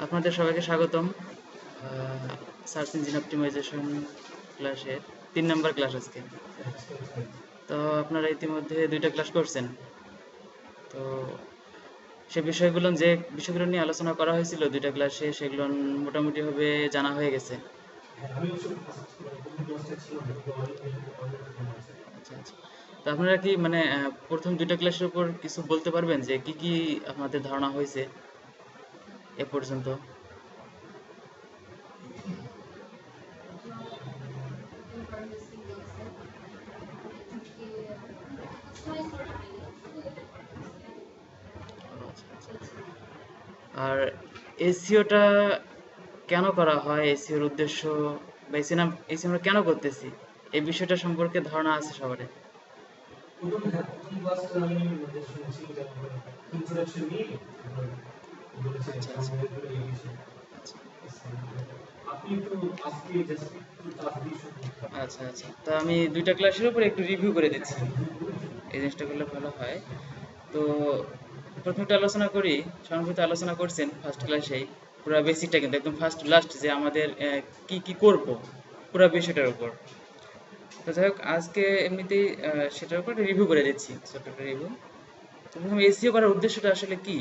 আপনাদের সবাইকে স্বাগতম সার্চ ইঞ্জিন অপটিমাইজেশন ক্লাসের 3 নম্বর ক্লাস আজকে। তো আপনারা ইতিমধ্যে 2টা ক্লাস করছেন। তো সে বিষয়গুলো নিয়ে আলোচনা করা হয়েছিল 2টা ক্লাসে, সেগুলো মোটামুটিভাবে জানা হয়ে গেছে। আচ্ছা আচ্ছা। তো আপনারা কি প্রথম 2টা ক্লাসের উপর কিছু বলতে পারবেন যে কি কি আপনাদের ধারণা হয়েছে এ পর্যন্ত? আচ্ছা আচ্ছা। আর এসইওটা কেন করা হয়, এসইওর উদ্দেশ্য বা এসিও আমরা কেন করতেছি, এই বিষয়টা সম্পর্কে ধারণা আছে সবার? আচ্ছা আচ্ছা আচ্ছা আচ্ছা আচ্ছা। তো আমি 2টা ক্লাসের উপর একটু রিভিউ করে দিচ্ছি, এই জিনিসটা করলে ভালো হয়। তো প্রথমটা আলোচনা করি। সংক্ষিপ্ত আলোচনা করছেন ফার্স্ট ক্লাসেই, পুরো বেসিকটা কিন্তু একদম ফার্স্ট লাস্ট যে আমাদের কি কি করব পুরো বিষয়টার উপর। তো যাই হোক, আজকে এমনিতেই সেটার উপর রিভিউ করে দিচ্ছি, ছোট্ট একটা রিভিউ। তো প্রথমে এসইও করার উদ্দেশ্যটা আসলে কি,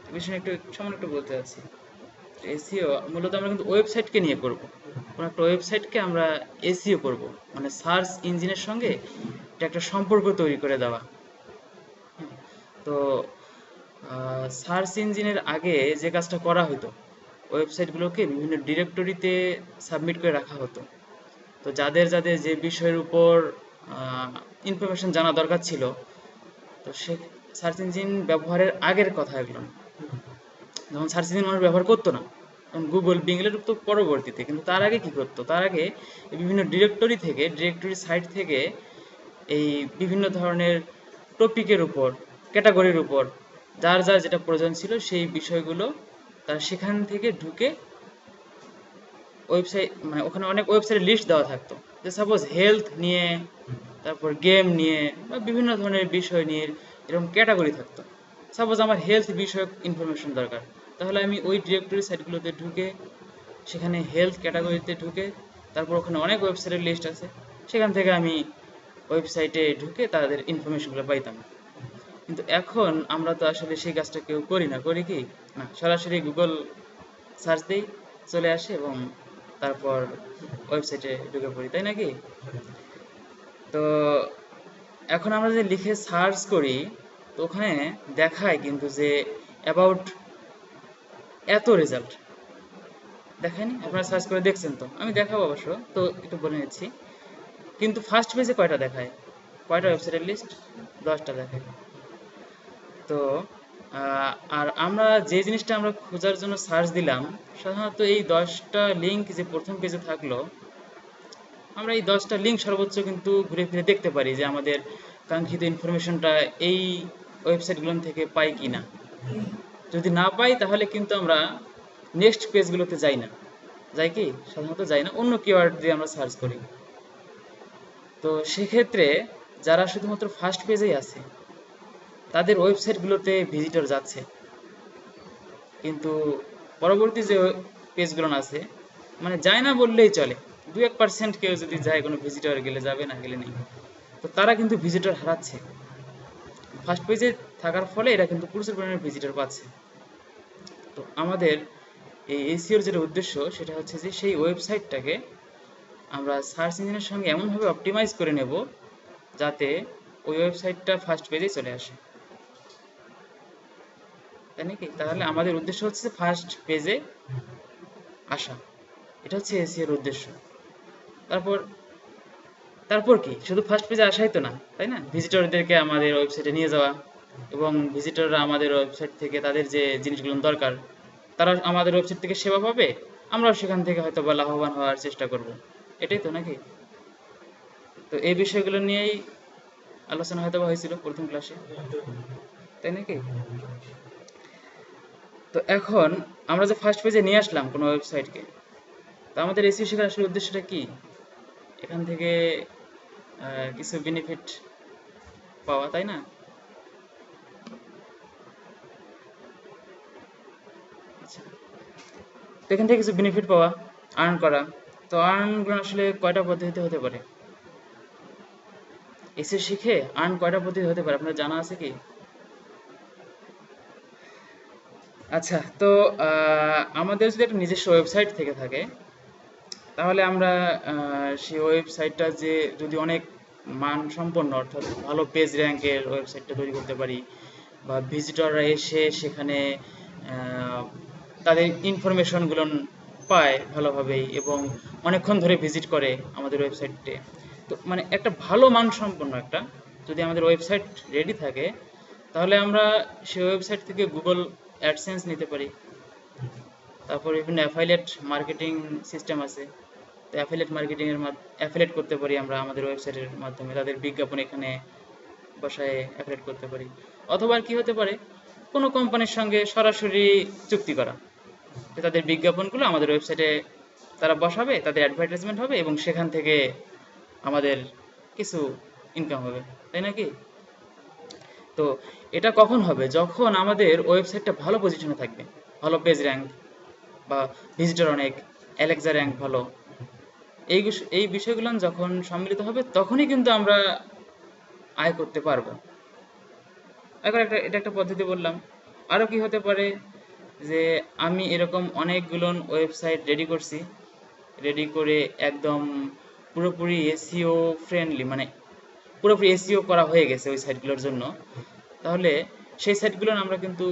এই বিষয়ে একটু সামান্য একটু বলতে চাচ্ছি। এসইও মূলত আমরা কিন্তু ওয়েবসাইটকে নিয়ে করব, কোনো একটা ওয়েবসাইটকে আমরা এসইও করব, মানে সার্চ ইঞ্জিনের সঙ্গে এটা একটা সম্পর্ক তৈরি করে দেওয়া। তো সার্চ ইঞ্জিনের আগে যে কাজটা করা হতো, ওয়েবসাইটগুলোকে বিভিন্ন ডিরেক্টরিতে সাবমিট করে রাখা হতো। তো যাদের যাদের যে বিষয়ের উপর ইনফরমেশন জানা দরকার ছিল, তো সে সার্চ ইঞ্জিন ব্যবহারের আগের কথা এগুলো, যখন সার্চ ইঞ্জিন মানুষ ব্যবহার করতো না, তখন গুগল বিংলের তো পরবর্তীতে, কিন্তু তার আগে কি করতো, তার আগে বিভিন্ন ডিরেক্টরি সাইট থেকে এই বিভিন্ন ধরনের টপিকের উপর, ক্যাটাগরির উপর যার যার যেটা প্রয়োজন ছিল সেই বিষয়গুলো তারা সেখান থেকে ঢুকে ওয়েবসাইট, মানে ওখানে অনেক ওয়েবসাইটের লিস্ট দেওয়া থাকতো, যে সাপোজ হেলথ নিয়ে, তারপর গেম নিয়ে বা বিভিন্ন ধরনের বিষয় নিয়ে এরকম ক্যাটাগরি থাকতো। সাপোজ আমার হেলথ বিষয়ক ইনফরমেশন দরকার, তাহলে আমি ওই ডিরেক্টরি সাইটগুলোতে ঢুকে সেখানে হেলথ ক্যাটাগরিতে ঢুকে, তারপর ওখানে অনেক ওয়েবসাইটের লিস্ট আছে, সেখান থেকে আমি ওয়েবসাইটে ঢুকে তাদের ইনফরমেশনগুলো পাইতাম। কিন্তু এখন আমরা তো আসলে সেই কাজটা কেউ করি না, করি কি না, সরাসরি গুগল সার্চ দিই, চলে আসে এবং তারপর ওয়েবসাইটে ঢুকে পড়ি, তাই নাকি? তো এখন আমরা যে লিখে সার্চ করি, তো ওখানে দেখায় কিন্তু যে অ্যাবাউট এত রেজাল্ট দেখায়নি। আপনারা সার্চ করে দেখছেন, তো আমি দেখাবো অবশ্য, তো একটু বলে নিচ্ছি। কিন্তু ফার্স্ট পেজে কয়টা দেখায়, কয়টা ওয়েবসাইটের লিস্ট? 10টা দেখায়। তো আর আমরা যে জিনিসটা আমরা খোঁজার জন্য সার্চ দিলাম, সাধারণত এই 10টা লিঙ্ক যে প্রথম পেজে থাকলো, আমরা এই 10টা লিঙ্ক সর্বোচ্চ কিন্তু ঘুরে ফিরে দেখতে পারি যে আমাদের কাঙ্ক্ষিত ইনফরমেশনটা এই ওয়েবসাইটগুলো থেকে পাই কি না। যদি না পাই তাহলে কিন্তু আমরা নেক্সট পেজগুলোতে যাই না, যাই কি, সাধারণত যাই না, অন্য কিওয়ার্ড দিয়ে আমরা সার্চ করি। তো সেক্ষেত্রে যারা শুধুমাত্র ফার্স্ট পেজেই আছে, তাদের ওয়েবসাইটগুলোতে ভিজিটর যাচ্ছে, কিন্তু পরবর্তী যে পেজগুলো আছে, মানে যায় না বললেই চলে, 2-1% কেউ যদি যায়, কোনো ভিজিটর গেলে যাবে, না গেলে নেই, তো তারা কিন্তু ভিজিটর হারাচ্ছে। ফার্স্ট পেজে থাকার ফলে এরা কিন্তু প্রচুর পরিমাণে ভিজিটর পাচ্ছে। তো আমাদের এই এসিওর যেটা উদ্দেশ্য, সেটা হচ্ছে যে সেই ওয়েবসাইটটাকে আমরা সার্চ ইঞ্জিনের সঙ্গে এমনভাবে অপটিমাইজ করে নেব যাতে ওই ওয়েবসাইটটা ফার্স্ট পেজে চলে আসে, তাই নাকি? তাহলে আমাদের উদ্দেশ্য হচ্ছে ফার্স্ট পেজে আসা, এটা হচ্ছে এসিওর উদ্দেশ্য। তারপর তারপর কি, শুধু ফার্স্ট পেজে আসাই তো না, তাই না? ভিজিটরদেরকে আমাদের ওয়েবসাইটে নিয়ে যাওয়া, এবং ভিজিটররা আমাদের ওয়েবসাইট থেকে তাদের যে জিনিসগুলো দরকার, তারা আমাদের ওয়েবসাইট থেকে সেবা পাবে, আমরাও সেখান থেকে হয়তো বা লাভবান হওয়ার চেষ্টা করব, এটাই তো নাকি? তো এই বিষয়গুলো নিয়েই আলোচনা হয়তো বা হয়েছিল প্রথম ক্লাসে, তাই নাকি? তো এখন আমরা যে ফার্স্ট পেজে নিয়ে আসলাম কোনো ওয়েবসাইটকে, তো আমাদের এসইও শেখার আসলে উদ্দেশ্যটা কি? এখান থেকে কিছু বেনিফিট পাওয়া, তাই না? তো এখান থেকে কিছু বেনিফিট পাওয়া, আর্ন করা। তো আর্নগুলো আসলে কয়টা পদ্ধতিতে হতে পারে? এসে শিখে আর্ন কয়টা পদ্ধতি হতে পারে আপনার জানা আছে কি? আচ্ছা, তো আমাদের যদি একটা নিজস্ব ওয়েবসাইট থেকে থাকে, তাহলে আমরা সেই ওয়েবসাইটটা যে যদি অনেক মানসম্পন্ন, অর্থাৎ ভালো পেজ র্যাঙ্কের ওয়েবসাইটটা তৈরি করতে পারি, বা ভিজিটররা এসে সেখানে আহ, তাদের ইনফরমেশনগুলো পায় ভালোভাবেই এবং অনেকক্ষণ ধরে ভিজিট করে আমাদের ওয়েবসাইটে। তো মানে একটা ভালো মানসম্পন্ন একটা যদি আমাদের ওয়েবসাইট রেডি থাকে, তাহলে আমরা সেই ওয়েবসাইট থেকে গুগল অ্যাডসেন্স নিতে পারি। তারপর বিভিন্ন অ্যাফাইলেট মার্কেটিং সিস্টেম আছে, তো অ্যাফিলিয়েট মার্কেটিং এর অ্যাফিলিয়েট করতে পারি আমরা আমাদের ওয়েবসাইটের মাধ্যমে, তাদের বিজ্ঞাপন এখানে বসায় অ্যাফিলিয়েট করতে পারি। অথবা আর কি হতে পারে, কোনো কোম্পানির সঙ্গে সরাসরি চুক্তি করা, যে তাদের বিজ্ঞাপনগুলো আমাদের ওয়েবসাইটে তারা বসাবে, তাদের অ্যাডভার্টাইজমেন্ট হবে এবং সেখান থেকে আমাদের কিছু ইনকাম হবে, তাই নাকি? তো এটা কখন হবে? যখন আমাদের ওয়েবসাইটটা ভালো পজিশনে থাকবে, ভালো পেজ র্যাঙ্ক বা ভিজিটর অনেক, অ্যালেক্সা র্যাঙ্ক ভালো, এই বিষয়গুলো যখন সম্মিলিত হবে তখনই কিন্তু আমরা আয় করতে পারবো। এখন এটা একটা পদ্ধতি বললাম। আরো কি হতে পারে, যে আমি এরকম অনেকগুলো ওয়েবসাইট রেডি করছি, রেডি করে একদম পুরোপুরি এসইও ফ্রেন্ডলি, মানে পুরোপুরি এসইও করা হয়ে গেছে ওই সাইটগুলোর জন্য। তাহলে সেই সাইটগুলো আমরা কিন্তু,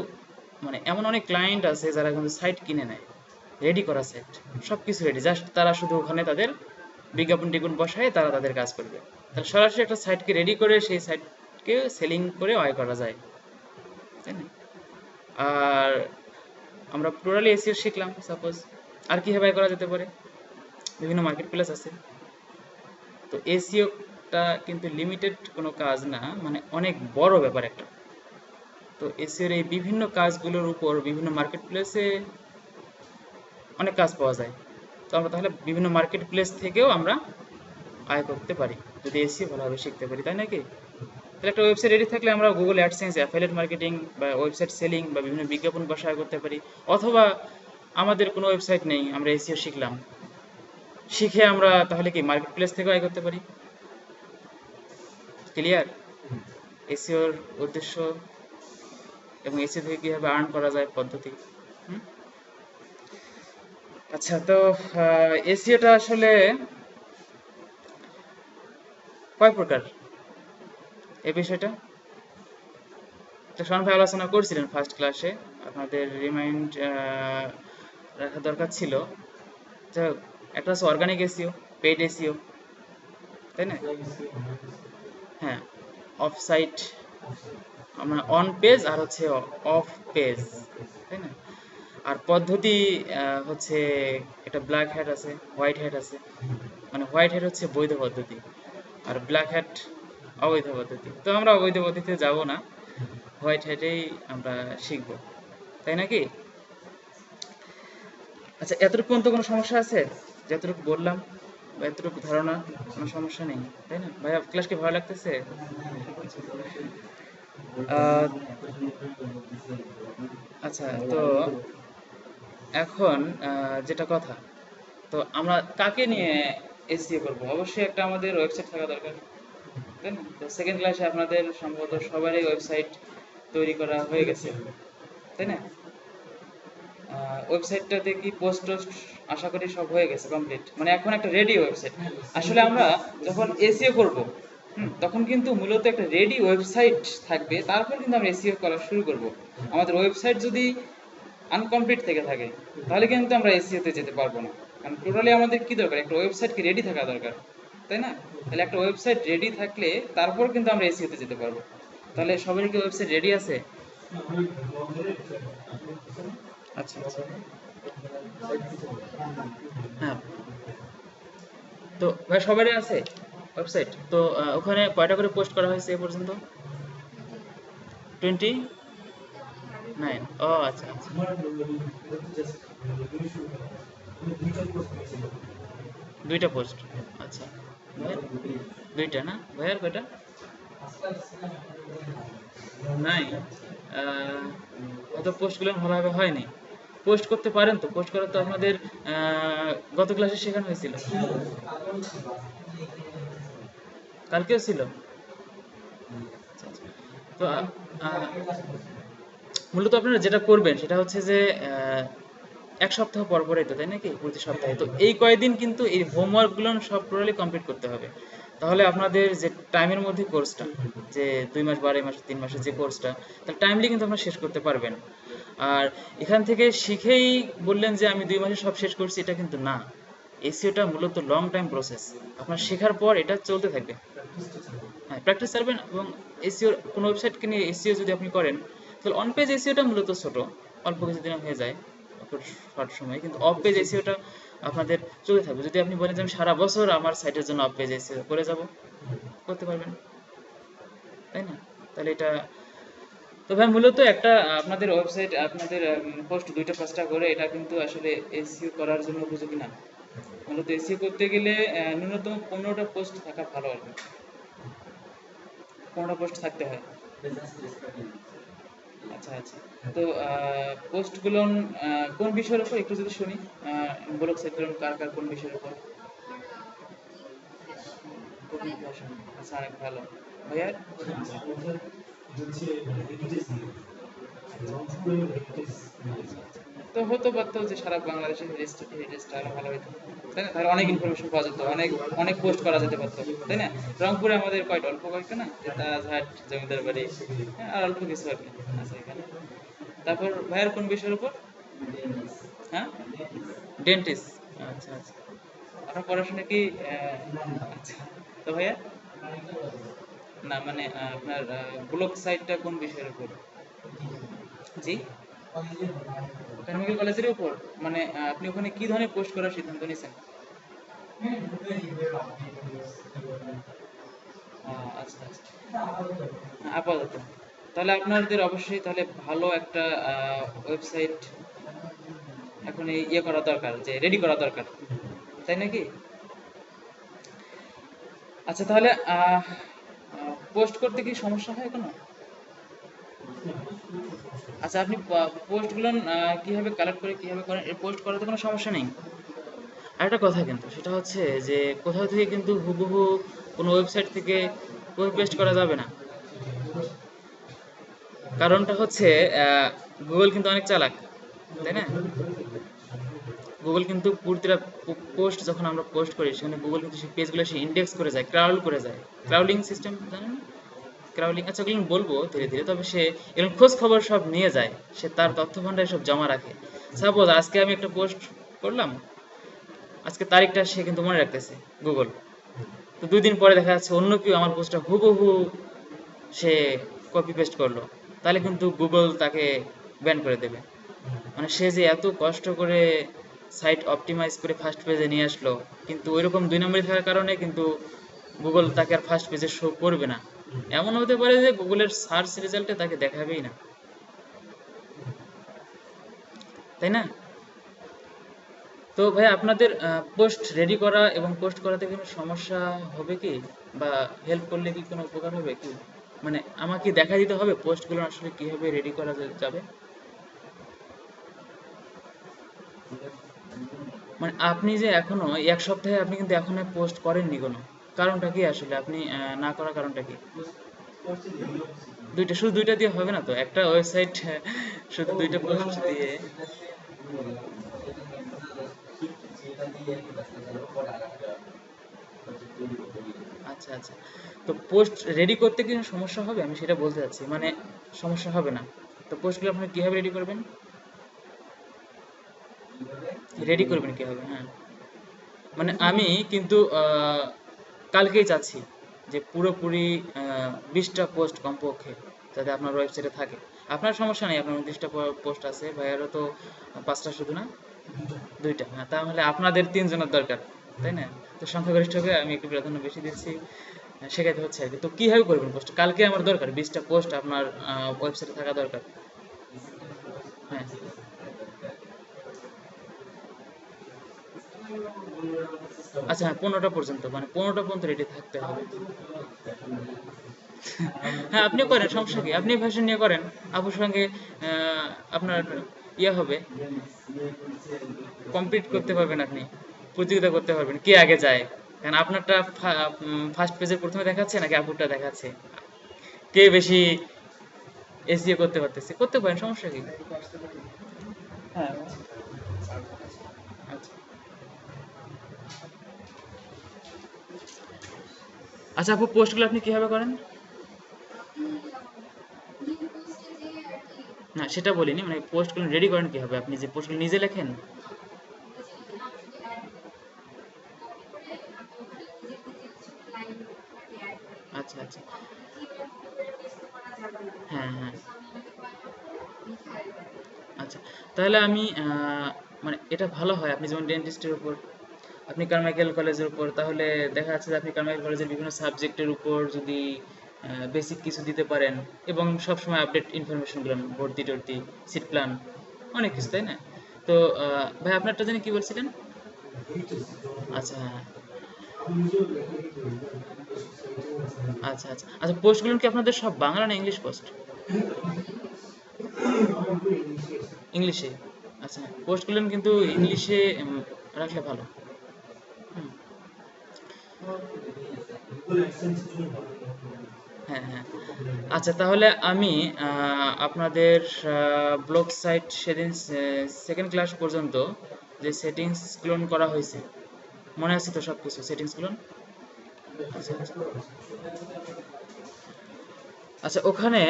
মানে এমন অনেক ক্লায়েন্ট আছে যারা কিন্তু সাইট কিনে নেয়, রেডি করা সেট, সবকিছু রেডি, জাস্ট তারা শুধু ওখানে তাদের বিজ্ঞাপন টিগুন বসায় তারা তাদের কাজ করবে। তাহলে সরাসরি একটা সাইটকে রেডি করে সেই সাইটকে সেলিং করে আয় করা যায়, তাই না? আর আমরা টোটালি এসইও শিখলাম সাপোজ, আর কিভাবে আয় করা যেতে পারে? বিভিন্ন মার্কেট প্লেস আছে। তো এসইওটা কিন্তু লিমিটেড কোনো কাজ না, মানে অনেক বড় ব্যাপার একটা। তো এসইওর এই বিভিন্ন কাজগুলোর উপর বিভিন্ন মার্কেট প্লেসে অনেক কাজ পাওয়া যায়। তো আমরা তাহলে বিভিন্ন মার্কেট প্লেস থেকেও আমরা আয় করতে পারি যদি এসিও ভালোভাবে শিখতে পারি, তাই নাকি? তাহলে একটা ওয়েবসাইট রেডি থাকলে আমরা গুগল অ্যাডসেন্স, অ্যাফিলিয়েট মার্কেটিং বা ওয়েবসাইট সেলিং বা বিভিন্ন বিজ্ঞাপন বসে আয় করতে পারি। অথবা আমাদের কোনো ওয়েবসাইট নেই, আমরা এসিও শিখলাম, শিখে আমরা তাহলে কি মার্কেট প্লেস থেকেও আয় করতে পারি। ক্লিয়ার? এসিওর উদ্দেশ্য এবং এসিও থেকে কীভাবে আর্ন করা যায় পদ্ধতি। হুম? আচ্ছা, তো এসিওটা আসলে কয় প্রকার, এই বিষয়টা তো শোন ভাই আলোচনা করছিলেন ফার্স্ট ক্লাসে, আপনাদের রিমাইন্ড রাখা দরকার ছিল। যাই হোক, একটা হচ্ছে অর্গানিক এসিও, পেইড এসিও, তাই না? হ্যাঁ, অফ সাইট, মানে অন পেজ আর হচ্ছে অফ পেজ, তাই না? আর পদ্ধতি হচ্ছে একটা ব্ল্যাক হ্যাট আছে, হোয়াইট হ্যাট আছে। মানে হোয়াইট হ্যাট হচ্ছে বৈধ পদ্ধতি, আর ব্ল্যাক হ্যাট অবৈধ পদ্ধতি। তো আমরা অবৈধ পদ্ধতিতে যাব না, হোয়াইট হ্যাটেই আমরা শিখব, তাই নাকি? আচ্ছা, এতটুকু পর্যন্ত কোনো সমস্যা আছে? যতটুকু বললাম বা এতটুকু ধারণা, কোনো সমস্যা নেই, তাই না ভাইয়া? ক্লাস কি ভালো লাগতেছে? আহ, আচ্ছা, তো এখন যেটা কথা, তো আমরা কাকে নিয়ে এসইও করব? অবশ্যই একটা আমাদের ওয়েবসাইট থাকা দরকার, তাই না? তো সেকেন্ড ক্লাসে আপনাদের সম্ভবত সবারই ওয়েবসাইট তৈরি করা হয়ে গেছে, তাই না? ওয়েবসাইটটাতে কি পোস্ট টোস্ট আশা করি সব হয়ে গেছে কমপ্লিট, মানে এখন একটা রেডি ওয়েবসাইট। আসলে আমরা যখন এসইও করব, তখন কিন্তু মূলত একটা রেডি ওয়েবসাইট থাকবে, তারপর কিন্তু আমরা এসইও করা শুরু করব। আমাদের ওয়েবসাইট যদি আনকমপ্লিট থেকে থাকে, তাহলে কিন্তু আমরা এসইও তে যেতে পারবো না। কারণ টোটালি আমাদের কি দরকার, একটা ওয়েবসাইট কি রেডি থাকা দরকার, তাই না? তাহলে একটা ওয়েবসাইট রেডি থাকলে তারপর কিন্তু আমরা এসইও তে যেতে পারবো। তাহলে সবারই কি ওয়েবসাইট রেডি আছে? আচ্ছা আচ্ছা। হ্যাঁ, তো ভাই সবারই আছে ওয়েবসাইট? তো ওখানে কয়টা করে পোস্ট করা হয়েছে এ পর্যন্ত? 29? ও আচ্ছা আচ্ছা। দুইটা পোস্ট, আচ্ছা। ভাইয়ের দুইটা না, ভাইয়ের কয়টা? নাই, হয়তো পোস্টগুলো ভালোভাবে হয়নি। পোস্ট করতে পারেন তো? পোস্ট করা তো আপনাদের গত ক্লাসে শেখানো হয়েছিল, কালকেও ছিল। আচ্ছা, আচ্ছা। তো আহ, মূলত আপনারা যেটা করবেন সেটা হচ্ছে যে এক সপ্তাহ পর পরই তো, তাই নাকি? প্রতি সপ্তাহে তো এই কয়দিন কিন্তু এই হোমওয়ার্ক গুলো সব টোটালি কমপ্লিট করতে হবে। তাহলে আপনাদের যে টাইমের মধ্যে কোর্সটা, যে 2 মাস বা 2.5 মাস 3 মাসের যে কোর্সটা, তাহলে টাইমলি কিন্তু আপনারা শেষ করতে পারবেন। আর এখান থেকে শিখেই বললেন যে আমি 2 মাসে সব শেষ করছি, এটা কিন্তু না। এসইওটা মূলত লং টাইম প্রসেস। আপনার শেখার পর এটা চলতে থাকবে। হ্যাঁ, প্র্যাকটিস করবেন। এবং এসইও কোনো ওয়েবসাইটকে নিয়ে এসইও যদি আপনি করেন, তাহলে অন পেজ এসইওটা মূলত ছোট, অল্প কিছুদিনে হয়ে যায়, শর্ট সময়। কিন্তু অফ পেজ এসইওটা আপনাদের চলতে থাকবে। যদি আপনি বলেন যে আমি সারা বছর আমার সাইটের জন্য অফ পেজ এসইও করে যাব, করতে পারবেন, তাই না? তাহলে এটা, তো ভাই মূলত একটা আপনাদের ওয়েবসাইট, আপনাদের পোস্ট 2টা 5টা করে, এটা কিন্তু আসলে এসইও করার জন্য উপযোগী না। মূলত এসইও করতে গেলে ন্যূনতম 15টা পোস্ট থাকা ভালো আর কি। 15টা পোস্ট থাকতে হয়। আচ্ছা, আচ্ছা। তো পোস্টগুলো কোন বিষয়ের উপর একটু যদি শুনি, ব্লগ সাইটগুলো কার কার কোন বিষয়ের উপর? কোকিং ভাষা। আচ্ছা, অনেক ভালো। ভাইয়া? তো হতে পারতো যে সারা বাংলাদেশের হেরিটেজটা আরো ভালো হতো, তাই না? তাহলে অনেক ইনফরমেশন পাওয়া যেত, অনেক অনেক পোস্ট করা যেতে পারতো, তাই না? রংপুরে আমাদের কয়টা, অল্প কয়েকটা না, যে তাজহাট, জমিদার বাড়ি, হ্যাঁ, আর অল্প কিছু আর কি আছে এখানে। তারপর ভাইয়ার কোন বিষয়ের উপর? হ্যাঁ, ডেন্টিস্ট। আচ্ছা, আচ্ছা। আপনার পড়াশোনা কি আচ্ছা। তো ভাইয়া, না মানে আপনার ব্লগ সাইটটা কোন বিষয়ের উপর? জি, কেমিক্যাল কলেজের উপর। মানে আপনি ওখানে কি ধরনের পোস্ট করার সিদ্ধান্ত নিয়েছেন? আচ্ছা, আচ্ছা। আপাতত। তাহলে আপনাদের অবশ্যই তাহলে ভালো একটা ওয়েবসাইট এখন ইয়ে করা দরকার, যে রেডি করা দরকার, তাই নাকি? আচ্ছা, তাহলে পোস্ট করতে কি সমস্যা হয় কোনো? আচ্ছা, আপনি পোস্টগুলো কিভাবে কালেক্ট করে কিভাবে করেন, এই পোস্ট করাতে কোনো সমস্যা নেই। আরেকটা কথা কিন্তু সেটা হচ্ছে যে কোথাও থেকে কিন্তু হুবহু কোনো ওয়েবসাইট থেকে কপি পেস্ট করা যাবে না। কারণটা হচ্ছে গুগল কিন্তু অনেক চালাক, তাই না? গুগল কিন্তু প্রতিটা পোস্ট যখন আমরা পোস্ট করি, সেখানে গুগল কিন্তু সেই পেজগুলো সে ইন্ডেক্স করে যায়, ক্রাউল করে যায়। ক্রাউলিং সিস্টেম জানেন? ক্রাউলিং, আচ্ছা ওগুলো বলবো ধীরে ধীরে। তবে সে এরকম খোঁজ খবর সব নিয়ে যায়, সে তার তথ্য ভান্ডারে সব জমা রাখে। সাপোজ আজকে আমি একটা পোস্ট করলাম, আজকে তারিখটা সে কিন্তু মনে রাখতেছে গুগল। তো 2 দিন পরে দেখা যাচ্ছে অন্য কেউ আমার পোস্টটা হুবহু সে কপি পেস্ট করলো, তাহলে কিন্তু গুগল তাকে ব্যান করে দেবে। মানে সে যে এত কষ্ট করে সাইট অপটিমাইজ করে ফার্স্ট পেজে নিয়ে আসলো, কিন্তু ওইরকম 2 নম্বরই থাকার কারণে কিন্তু গুগল তাকে আর ফার্স্ট পেজে শো করবে না। এমন হতে পারে যে গুগলের সার্চ রেজাল্টে তাকে দেখাবেই না, তাই না? তো ভাই আপনাদের পোস্ট রেডি করা এবং পোস্ট করাতে কোনো সমস্যা হবে কি, বা হেল্প করলে কি কোনো উপকার হবে কি? মানে আমাকে দেখা দিতে হবে পোস্টগুলো আসলে কিভাবে রেডি করা যাবে? মানে আপনি যে এখনো এই এক সপ্তাহে আপনি কিন্তু এখনো পোস্ট করেননি কোনো, কারণটা কি আসলে আপনি না করার কারণটা কি? দুইটা, শুধু দুইটা দিয়ে হবে না তো, একটা ওয়েবসাইট শুধু 2টা পোস্ট দিয়ে। আচ্ছা, আচ্ছা। তো পোস্ট রেডি করতে কি কোনো সমস্যা হবে, আমি সেটা বলতে চাচ্ছি। মানে সমস্যা হবে না। তো পোস্টগুলো আপনি কিভাবে রেডি করবেন? রেডি করবেন কিভাবে? হ্যাঁ, মানে আমি কিন্তু কালকেই চাচ্ছি যে পুরোপুরি 20টা পোস্ট কমপক্ষে যাতে আপনার ওয়েবসাইটে থাকে। আপনার সমস্যা নেই, আপনার 29টা পোস্ট আছে, ভাইয়ারও তো 5টা শুধু না, 2টা। হ্যাঁ, তাহলে আপনাদের 3 জনের দরকার, তাই না? তো সংখ্যাগরিষ্ঠকে আমি একটু প্রাধান্য বেশি দিচ্ছি, শেখাতে হচ্ছে আর কি। তো কিভাবে করবেন পোস্ট? কালকে আমার দরকার 20টা পোস্ট আপনার ওয়েবসাইটে থাকা দরকার। হ্যাঁ, আচ্ছা, হ্যাঁ, 15টা পর্যন্ত, মানে 15টা পর্যন্ত রেডি থাকতে হবে। হ্যাঁ, আপনি করেন, সমস্যা কি? আপনি ভার্সন নিয়ে করেন, আপুর সঙ্গে আপনার ইয়ে হবে, কমপ্লিট করতে পারবেন আপনি, প্রতিযোগিতা করতে পারবেন কে আগে যায়। কারণ আপনারটা ফার্স্ট পেজের প্রথমে দেখাচ্ছে নাকি আপুরটা দেখাচ্ছে, কে বেশি এসইও করতে পারতেছে, করতে পারেন, সমস্যা কি? হ্যাঁ, আচ্ছা। আচ্ছা আপু, পোস্টগুলো আপনি কিভাবে করেন? না সেটা বলিনি, মানে পোস্টগুলো রেডি করেন কিভাবে, আপনি যে পোস্টগুলো নিজে লেখেন? আচ্ছা আচ্ছা। হ্যাঁ হ্যাঁ। আচ্ছা, তাহলে আমি মানে এটা ভালো হয়, আপনি যেমন ডেন্টিস্টের উপর, আপনি কারমাইকেল কলেজের উপর, তাহলে দেখা যাচ্ছে যে আপনি কারমাইকেল কলেজের বিভিন্ন সাবজেক্টের উপর যদি বেসিক কিছু দিতে পারেন, এবং সবসময় আপডেট ইনফরমেশনগুলো, ভর্তি টর্তি, সিট প্ল্যান, অনেক কিছু, তাই না? তো ভাই আপনারটা জানি কি বলছিলেন? আচ্ছা হ্যাঁ। আচ্ছা আচ্ছা আচ্ছা, পোস্টগুলো কি আপনাদের সব বাংলা না ইংলিশ পোস্ট? ইংলিশে? আচ্ছা, পোস্টগুলো কিন্তু ইংলিশে রাখলে ভালো। হুম, হ্যাঁ হ্যাঁ। আচ্ছা তাহলে আমি আপনাদের ব্লগ সাইট সেদিন সেকেন্ড ক্লাস পর্যন্ত যে সেটিংস ক্লোন করা হয়েছে, মনে আছে তো সব কিছু সেটিংস ক্লোন? আচ্ছা আচ্ছা। আচ্ছা ওখানে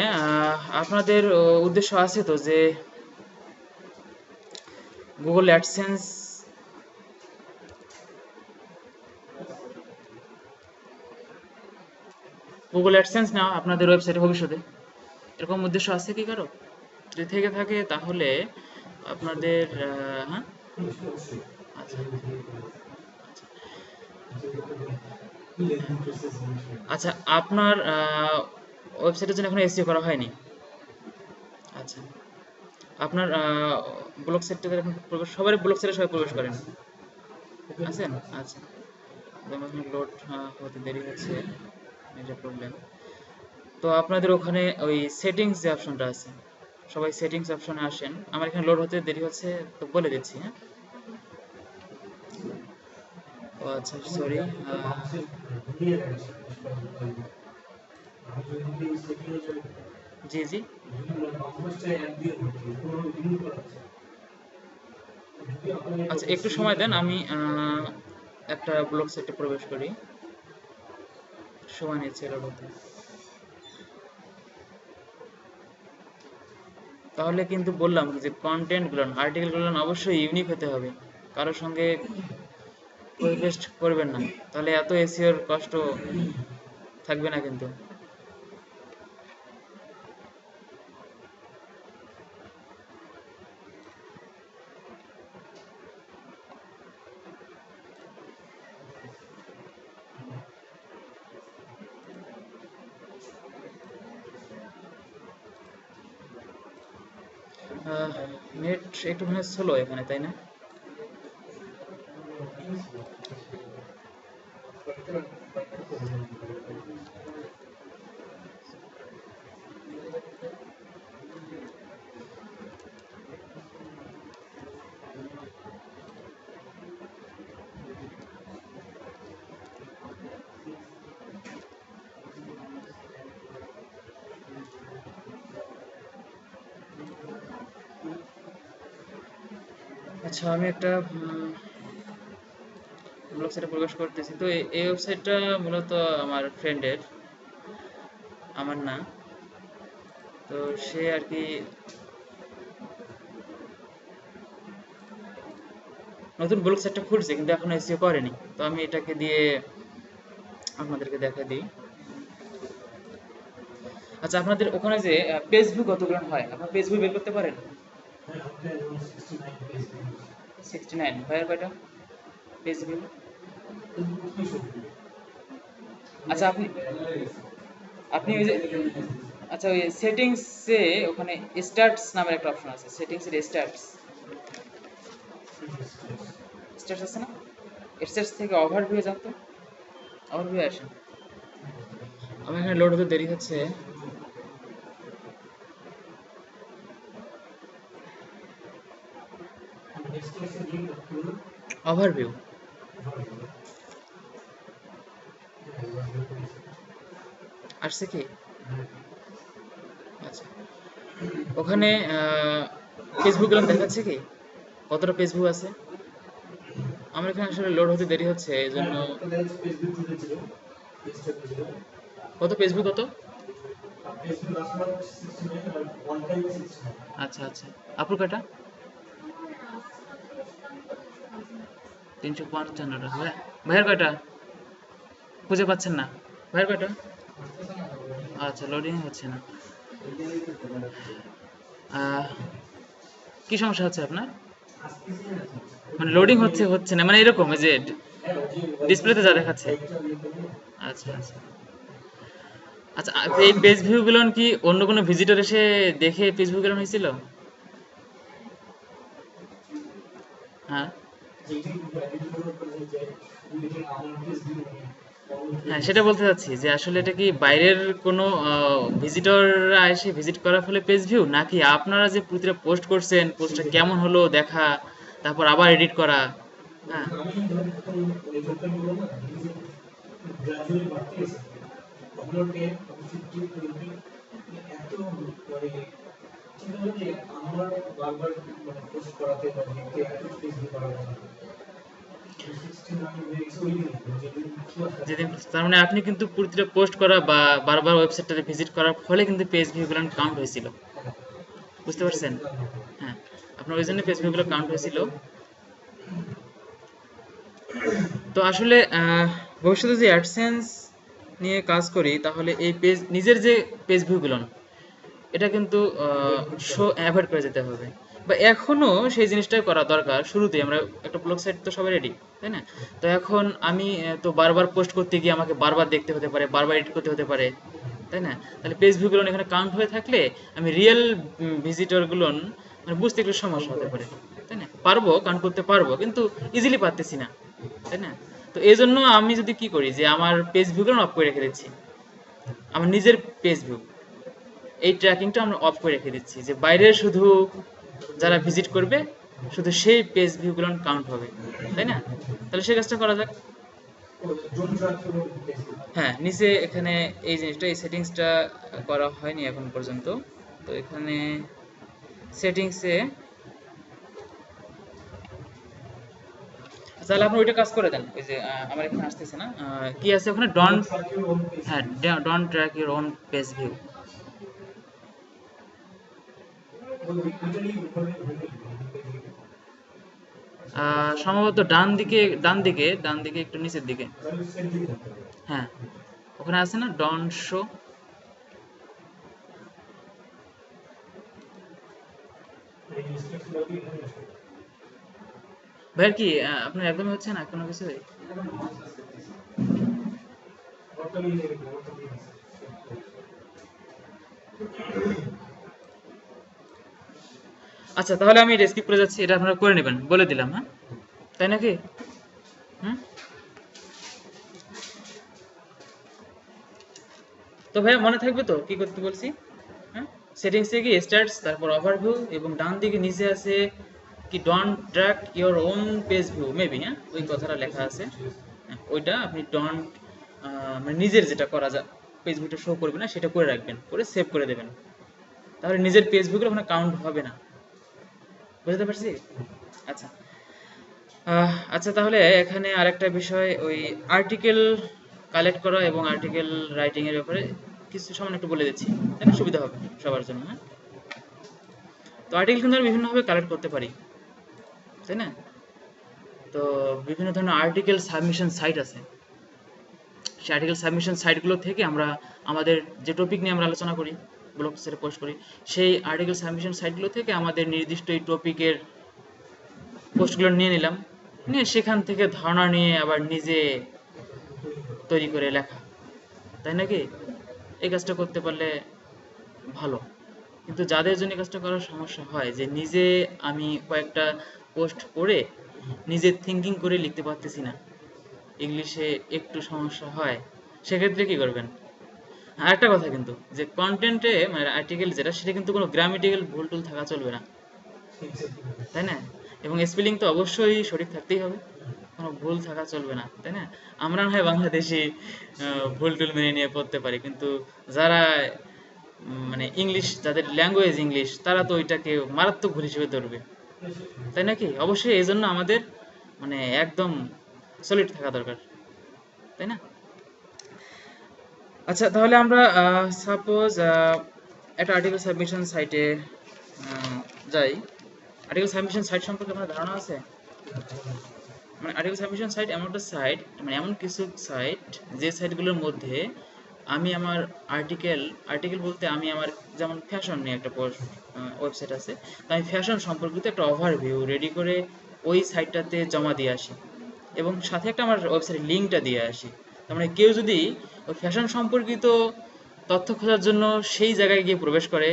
আপনাদের উদ্দেশ্য আছে তো যে গুগল অ্যাডসেন্স, গুগল অ্যাডসেন্স নেওয়া আপনাদের ওয়েবসাইটে ভবিষ্যতে, এরকম উদ্দেশ্য আছে কি কারো? যদি থেকে থাকে তাহলে আপনাদের হ্যাঁ। আচ্ছা আচ্ছা, আপনার ওয়েবসাইটের জন্য এখনো এসইও করা হয়নি? আচ্ছা, আপনার ব্লগ সাইটটাতে এখন প্রবেশ, সবারই ব্লগ সাইটে সবাই প্রবেশ করেন আছেন? আচ্ছা, লোড হতে দেরি হচ্ছে, এটা প্রবলেম। তো আপনাদের ওখানে ওই সেটিংস যে অপশনটা আছে, সবাই সেটিংস অপশনে আসেন, আমার এখানে লোড হতে দেরি হচ্ছে, তো বলে দিচ্ছি হ্যাঁ। ও আচ্ছা সরি। জি জি। আচ্ছা একটু সময় দেন, আমি একটা ব্লগ সাইটে প্রবেশ করি, সময় নিচ্ছে লোড হতে। তাহলে কিন্তু বললাম যে কন্টেন্ট গুলো, আর্টিকেল গুলো অবশ্যই ইউনিক হতে হবে, কারোর সঙ্গে কপি পেস্ট করবেন না, তাহলে এত এসইওর কষ্ট থাকবে না কিন্তু। নেট একটু মানে স্লো এখানে, তাই না? আচ্ছা আমি একটা ব্লগ সাইটে প্রবেশ করতেছি, তো এই ওয়েবসাইটটা মূলত আমার ফ্রেন্ডের, আমার না। তো সে আর কি নতুন ব্লগ সাইটটা খুলছে কিন্তু এখনো এসইও করেনি, তো আমি এটাকে দিয়ে আপনাদেরকে দেখা দিই। আচ্ছা আপনাদের ওখানে যে পেজ ভিউ কতগুলো হয়, আপনার পেজ ভিউ বের করতে পারেন? 69, ভাইয়ের কয়টা পেজ ভিউ? আচ্ছা আপনি, আপনি ওই যে, আচ্ছা ওই সেটিংসে ওখানে স্টার্টস নামের একটা অপশন আছে, সেটিংসের স্টার্টস, স্টার্টস আছে না? স্টার্টস থেকে ওভারভিউ যান তো, ওভারভিউ আসেন। আমার এখানে লোড হতে দেরি হচ্ছে। ওভারভিউ। আসছে কি? আচ্ছা, ওখানে ফেসবুক গেলাম, দেখাচ্ছে কি কতটা ফেসবুক আছে? আমার এখানে আসলে লোড হতে দেরি হচ্ছে, এই জন্য। কত ফেসবুক কত? আচ্ছা আচ্ছা, আপুর কয়টা? 355টা। ভাইয়ের কয়টা? খুঁজে পাচ্ছেন না? ভাইয়ের কয়টা? আচ্ছা, লোডিং হচ্ছে না। আহ, কি সমস্যা হচ্ছে আপনার? মানে লোডিং হচ্ছে হচ্ছে না, মানে এরকম এই যে ডিসপ্লেতে যা দেখাচ্ছে? আচ্ছা আচ্ছা আচ্ছা। এই পেজ ভিউ গুলো কি অন্য কোনো ভিজিটর এসে দেখে পেজ ভিউ গুলো হয়েছিল? হ্যাঁ হ্যাঁ, সেটা বলতে চাচ্ছি যে আসলে এটা কি বাইরের কোনো ভিজিটররা এসে ভিজিট করার ফলে পেজ ভিউ, নাকি আপনারা যে প্রতিটা পোস্ট করছেন পোস্টটা কেমন হলো দেখা, তারপর আবার এডিট করা? হ্যাঁ যেদিন, তার মানে আপনি কিন্তু প্রতিটা পোস্ট করা বা বারবার ওয়েবসাইটটাতে ভিজিট করার ফলে কিন্তু পেজ ভিউ গুলো কাউন্ট হয়েছিল, বুঝতে পারছেন? হ্যাঁ, আপনার ওই জন্য পেজ ভিউ গুলো কাউন্ট হয়েছিল। তো আসলে ভবিষ্যতে যে অ্যাডসেন্স নিয়ে কাজ করি, তাহলে এই পেজ নিজের যে পেজ ভিউগুলো, এটা কিন্তু শো অ্যাভয়েড করে যেতে হবে, বা এখনো সেই জিনিসটাই করা দরকার। শুরুতেই আমরা একটা ব্লগ সাইট তো সবাই রেডি, তাই না? তো এখন আমি তো বারবার পোস্ট করতে গিয়ে আমাকে বারবার দেখতে হতে পারে, বারবার এডিট করতে হতে পারে, তাই না? তাহলে পেজ ভিউগুলো এখানে কাউন্ট হয়ে থাকলে আমি রিয়েল ভিজিটরগুলো মানে বুঝতে একটু সমস্যা হতে পারে, তাই না? পারবো, কাউন্ট করতে পারবো, কিন্তু ইজিলি পারতেছি না, তাই না? তো এই জন্য আমি যদি কি করি, যে আমার পেজ ভিউগুলো অফ করে রেখে দিচ্ছি, আমার নিজের পেজ ভিউ, এই ট্র্যাকিংটা আমরা অফ করে রেখে দিচ্ছি, যে বাইরে শুধু যারা ভিজিট করবে শুধু সেই পেজ ভিউগুলো কাউন্ট হবে, তাই না? তাহলে সেই কাজটা করা যাক। হ্যাঁ, নিচে এখানে এই জিনিসটা, এই সেটিংসটা করা হয়নি এখন পর্যন্ত। তো এখানে সেটিংসে, তাহলে আপনি ওইটা কাজ করে দেন। ওই যে আমার এখানে আসতেছে না, কি আছে ওখানে? ডন্ট, হ্যাঁ, don't track your own page view. সম্ভবত ডান দিকে, ডান দিকে, ডান দিকে একটু নিচের দিকে। হ্যাঁ, ওখানে আছে না ডন্ট শো? ভাইয়ের কি আপনার একদমই হচ্ছে না কোনো কিছু? আচ্ছা, তাহলে আমি এটা স্কিপ করে যাচ্ছি, এটা আপনারা করে নেবেন, বলে দিলাম। হ্যাঁ, তাই নাকি? হুম। তো ভাইয়া মনে থাকবে তো কি করতে বলছি? হ্যাঁ, সেটিংসে গিয়ে স্টার্টস, তারপর ওভারভিউ, এবং ডান দিকে নিচে আছে কি don't track your own page view maybe. হ্যাঁ, ওই কথাটা লেখা আছে। হ্যাঁ, ওইটা আপনি ডন্ট, মানে নিজের যেটা করা যায় পেজ ভিউটা শো করবে না সেটা করে রাখবেন, করে সেভ করে দেবেন। তাহলে নিজের পেজ ভিউগুলো ওখানে কাউন্ট হবে না, বুঝতে পারছি? আচ্ছা। আচ্ছা, তাহলে এখানে আরেকটা বিষয়, ওই আর্টিকেল কালেক্ট করা এবং আর্টিকেল রাইটিং এর ব্যাপারে কিছু সামান্য একটু বলে দিচ্ছি, তাই না? সুবিধা হবে সবার জন্য। হ্যাঁ, তো আর্টিকেল কিন্তু আমরা বিভিন্নভাবে কালেক্ট করতে পারি, তাই না? তো বিভিন্ন ধরনের আর্টিকেল সাবমিশন সাইট আছে। সেই আর্টিকেল সাবমিশন সাইটগুলো থেকে আমরা আমাদের যে টপিক নিয়ে আমরা আলোচনা করি, ব্লগ সাইটে পোস্ট করি, সেই আর্টিকেল সাবমিশন সাইটগুলো থেকে আমাদের নির্দিষ্ট এই টপিকের পোস্টগুলো নিয়ে নিলাম, নিয়ে সেখান থেকে ধারণা নিয়ে আবার নিজে তৈরি করে লেখা, তাই নাকি? এই কাজটা করতে পারলে ভালো। কিন্তু যাদের জন্য এই কাজটা করার সমস্যা হয়, যে নিজে আমি কয়েকটা পোস্ট করে নিজে থিঙ্কিং করে লিখতে পারতেছি না, ইংলিশে একটু সমস্যা হয়, সেক্ষেত্রে কি করবেন? আরেকটা কথা কিন্তু, যে কন্টেন্টে মানে আর্টিকেল যেটা, সেটা কিন্তু কোনো গ্রামেটিক্যাল ভুল টুল থাকা চলবে না, তাই না? এবং স্পেলিং তো অবশ্যই সঠিক থাকতেই হবে, কোনো ভুল থাকা চলবে না, তাই না? আমরা না হয় বাংলাদেশি ভুল টুল মেনে নিয়ে পড়তে পারি, কিন্তু যারা মানে ইংলিশ, যাদের ল্যাঙ্গুয়েজ ইংলিশ, তারা তো ওইটাকে মারাত্মক ভুল হিসেবে ধরবে, তাই নাকি? অবশ্যই এই জন্য আমাদের মানে একদম সলিড থাকা দরকার, তাই না? আচ্ছা, তাহলে আমরা সাপোজ একটা আর্টিকেল সাবমিশন সাইটে যাই। আর্টিকেল সাবমিশন সাইট সম্পর্কে আপনার ধারণা আছে? মানে আর্টিকেল সাবমিশন সাইট এমন একটা সাইট, মানে এমন কিছু সাইট যে সাইটগুলোর মধ্যে আমি আমার আর্টিকেল, আর্টিকেল বলতে আমি আমার, যেমন ফ্যাশন নিয়ে একটা ওয়েবসাইট আছে, তো আমি ফ্যাশন সম্পর্কিত একটা ওভারভিউ রেডি করে ওই সাইটটাতে জমা দিয়ে আসি, এবং সাথে একটা আমার ওয়েবসাইটের লিঙ্কটা দিয়ে আসি। তার মানে কেউ যদি ওই ফ্যাশন সম্পর্কিত তথ্য খোঁজার জন্য সেই জায়গায় গিয়ে প্রবেশ করে,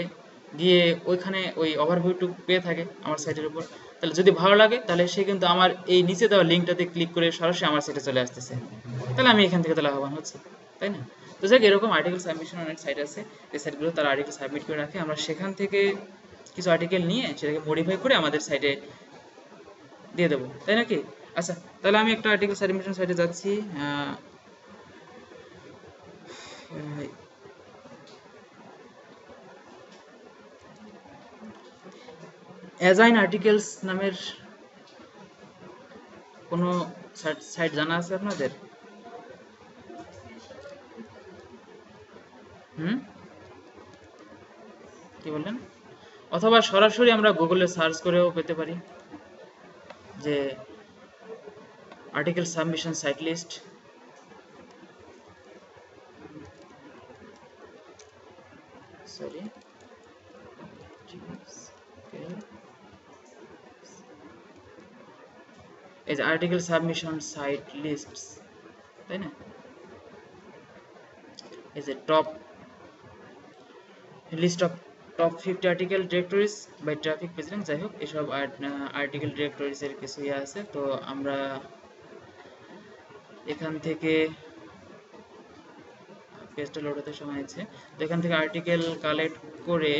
গিয়ে ওইখানে ওই ওভারভিউটুকু পেয়ে থাকে আমার সাইটের উপর, তাহলে যদি ভালো লাগে তাহলে সে কিন্তু আমার এই নিচে দেওয়া লিঙ্কটাতে ক্লিক করে সরাসরি আমার সাইটে চলে আসতেছে, তাহলে আমি এখান থেকে তো লাভবান হচ্ছি, তাই না? তো যাক, এরকম আর্টিকেল সাবমিশন অনেক সাইট আছে, যে সাইটগুলো তারা আর্টিকেল সাবমিট করে রাখে, আমরা সেখান থেকে কিছু আর্টিকেল নিয়ে সেটাকে মডিফাই করে আমাদের সাইটে দিয়ে দেবো, তাই নাকি? আচ্ছা, তাহলে আমি একটা আর্টিকেল সাবমিশন সাইটে যাচ্ছি। অ্যাজাইন আর্টিকেলস নামের কোনো সাইট জানা আছে আপনাদের? হুম, কি বললেন? অথবা সরাসরি আমরা গুগলে সার্চ করেও পেতে পারি, যে article submission site list. Sorry, এই যে আর্টিকেল সাবমিশন সাইট লিস্টস, তাই না? এই যে top list of top 50 article directories by traffic president, যাই হোক, এসব আর্টিকেল ডিরেক্টরিজ এর কিছু ইয়ে আছে। তো আমরা এখান থেকে, পেজটা লোড হতে সময় নিচ্ছে, তো এখান থেকে আর্টিকেল কালেক্ট করে,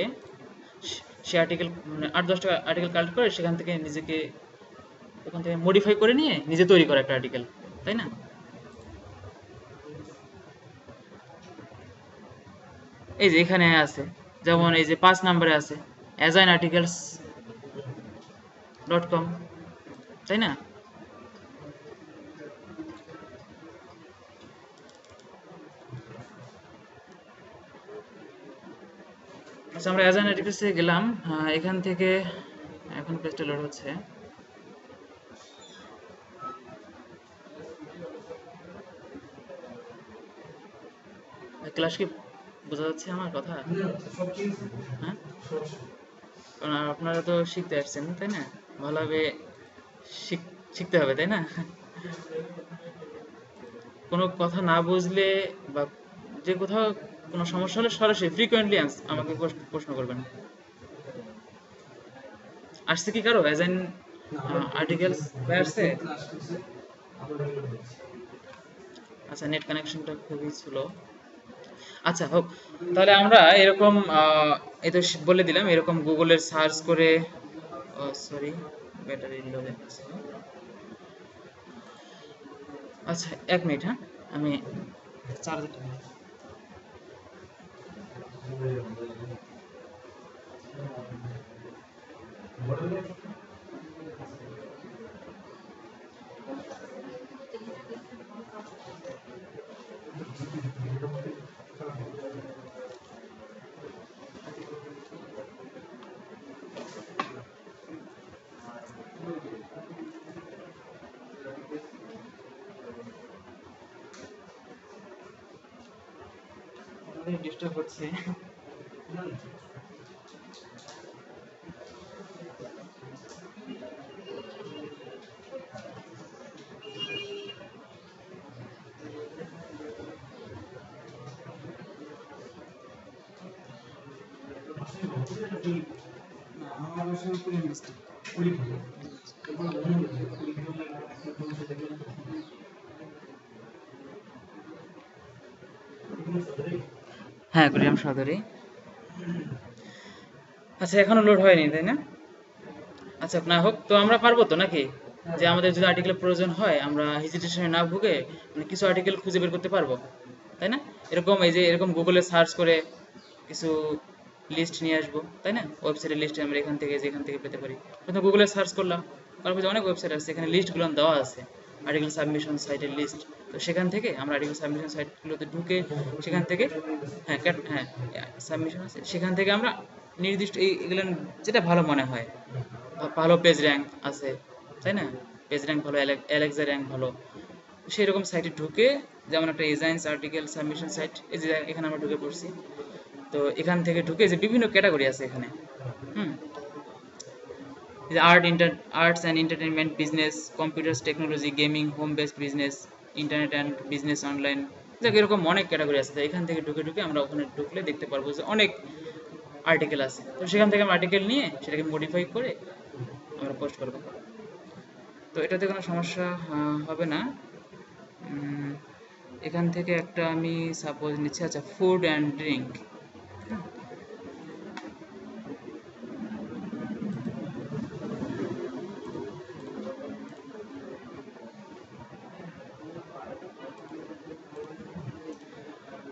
সে আর্টিকেল মানে 8-10টা আর্টিকেল কালেক্ট করে সেখান থেকে নিজেকে, ওখান থেকে মডিফাই করে নিয়ে নিজে তৈরি করা একটা আর্টিকেল, তাই না? এই যে এখানে আছে, যেমন এই যে 5 নম্বরে আছে azainarticles.com, তাই না? আচ্ছা, আমরা অ্যাজাইন আর্টিকেলসে গেলাম, এখান থেকে এখন পেজটা লোড হচ্ছে। ক্লাস কি বোঝা যাচ্ছে আমার কথা? হ্যাঁ, কারণ আপনারা তো শিখতে আসছেন, তাই না? ভালোভাবে শিখতে হবে, তাই না? কোনো কথা না বুঝলে বা যে কোথাও কোনো সমস্যা হলে সরাসরি ফ্রিকোয়েন্টলি আমাকে প্রশ্ন করবেন। আসছে কি কারো অ্যাজাইন আর্টিকেলস হয়ে আসছে? আচ্ছা, নেট কানেকশনটা খুবই স্লো। আচ্ছা, হোক, তাহলে আমরা এরকম এই তো বলে দিলাম, এরকম গুগলের সার্চ করে, সরি, ব্যাটারি লো দেখাচ্ছে। আচ্ছা, 1 মিনিট, হ্যাঁ, আমি চার্জারটা। ডিস্টার্ব হচ্ছে। হ্যাঁ, কুড়িগ্রাম সদরে। আচ্ছা, এখনো লোড হয়নি, তাই না? আচ্ছা, না হোক তো আমরা পারবো তো নাকি? যে আমাদের যদি আর্টিকেলের প্রয়োজন হয় আমরা হেজিটেশনে না ভুগে মানে কিছু আর্টিকেল খুঁজে বের করতে পারবো, তাই না? এরকম এই যে এরকম গুগলে সার্চ করে কিছু লিস্ট নিয়ে আসবো, তাই না? ওয়েবসাইটের লিস্ট আমরা এখান থেকে যেখান থেকে পেতে পারি। প্রথমে গুগলে সার্চ করলাম, তারপর যে অনেক ওয়েবসাইট আছে এখানে লিস্টগুলো দেওয়া আছে, আর্টিকেল সাবমিশন সাইটের লিস্ট। তো সেখান থেকে আমরা আর্টিকেল সাবমিশন সাইটগুলোতে ঢুকে সেখান থেকে, হ্যাঁ হ্যাঁ সাবমিশন আছে সেখান থেকে আমরা নির্দিষ্ট এগুলো যেটা ভালো মনে হয়, ভালো পেজ র্যাঙ্ক আছে, তাই না? পেজ র্যাঙ্ক ভালো, অ্যালেক্সা র্যাঙ্ক ভালো, সেই রকম সাইটে ঢুকে, যেমন একটা এজেন্স আর্টিকেল সাবমিশন সাইট, এই যে এখানে আমরা ঢুকে পড়ছি। তো এখান থেকে ঢুকে যে বিভিন্ন ক্যাটাগরি আছে এখানে, হুম, এই যে arts and entertainment, business, computers technology, gaming, home based business, internet and business online, দেখ এরকম অনেক ক্যাটাগরি আছে। তো এখান থেকে ঢুকে ঢুকে আমরা ওখানে ঢুকলে দেখতে পারবো যে অনেক আর্টিকেল আছে। তো সেখান থেকে আমরা আর্টিকেল নিয়ে সেটাকে মডিফাই করে আমরা পোস্ট করবো। তো এটাতে কোনো সমস্যা হবে না। উম, এখান থেকে একটা আমি সাপোজ নিচ্ছি, আচ্ছা, ফুড অ্যান্ড ড্রিঙ্ক।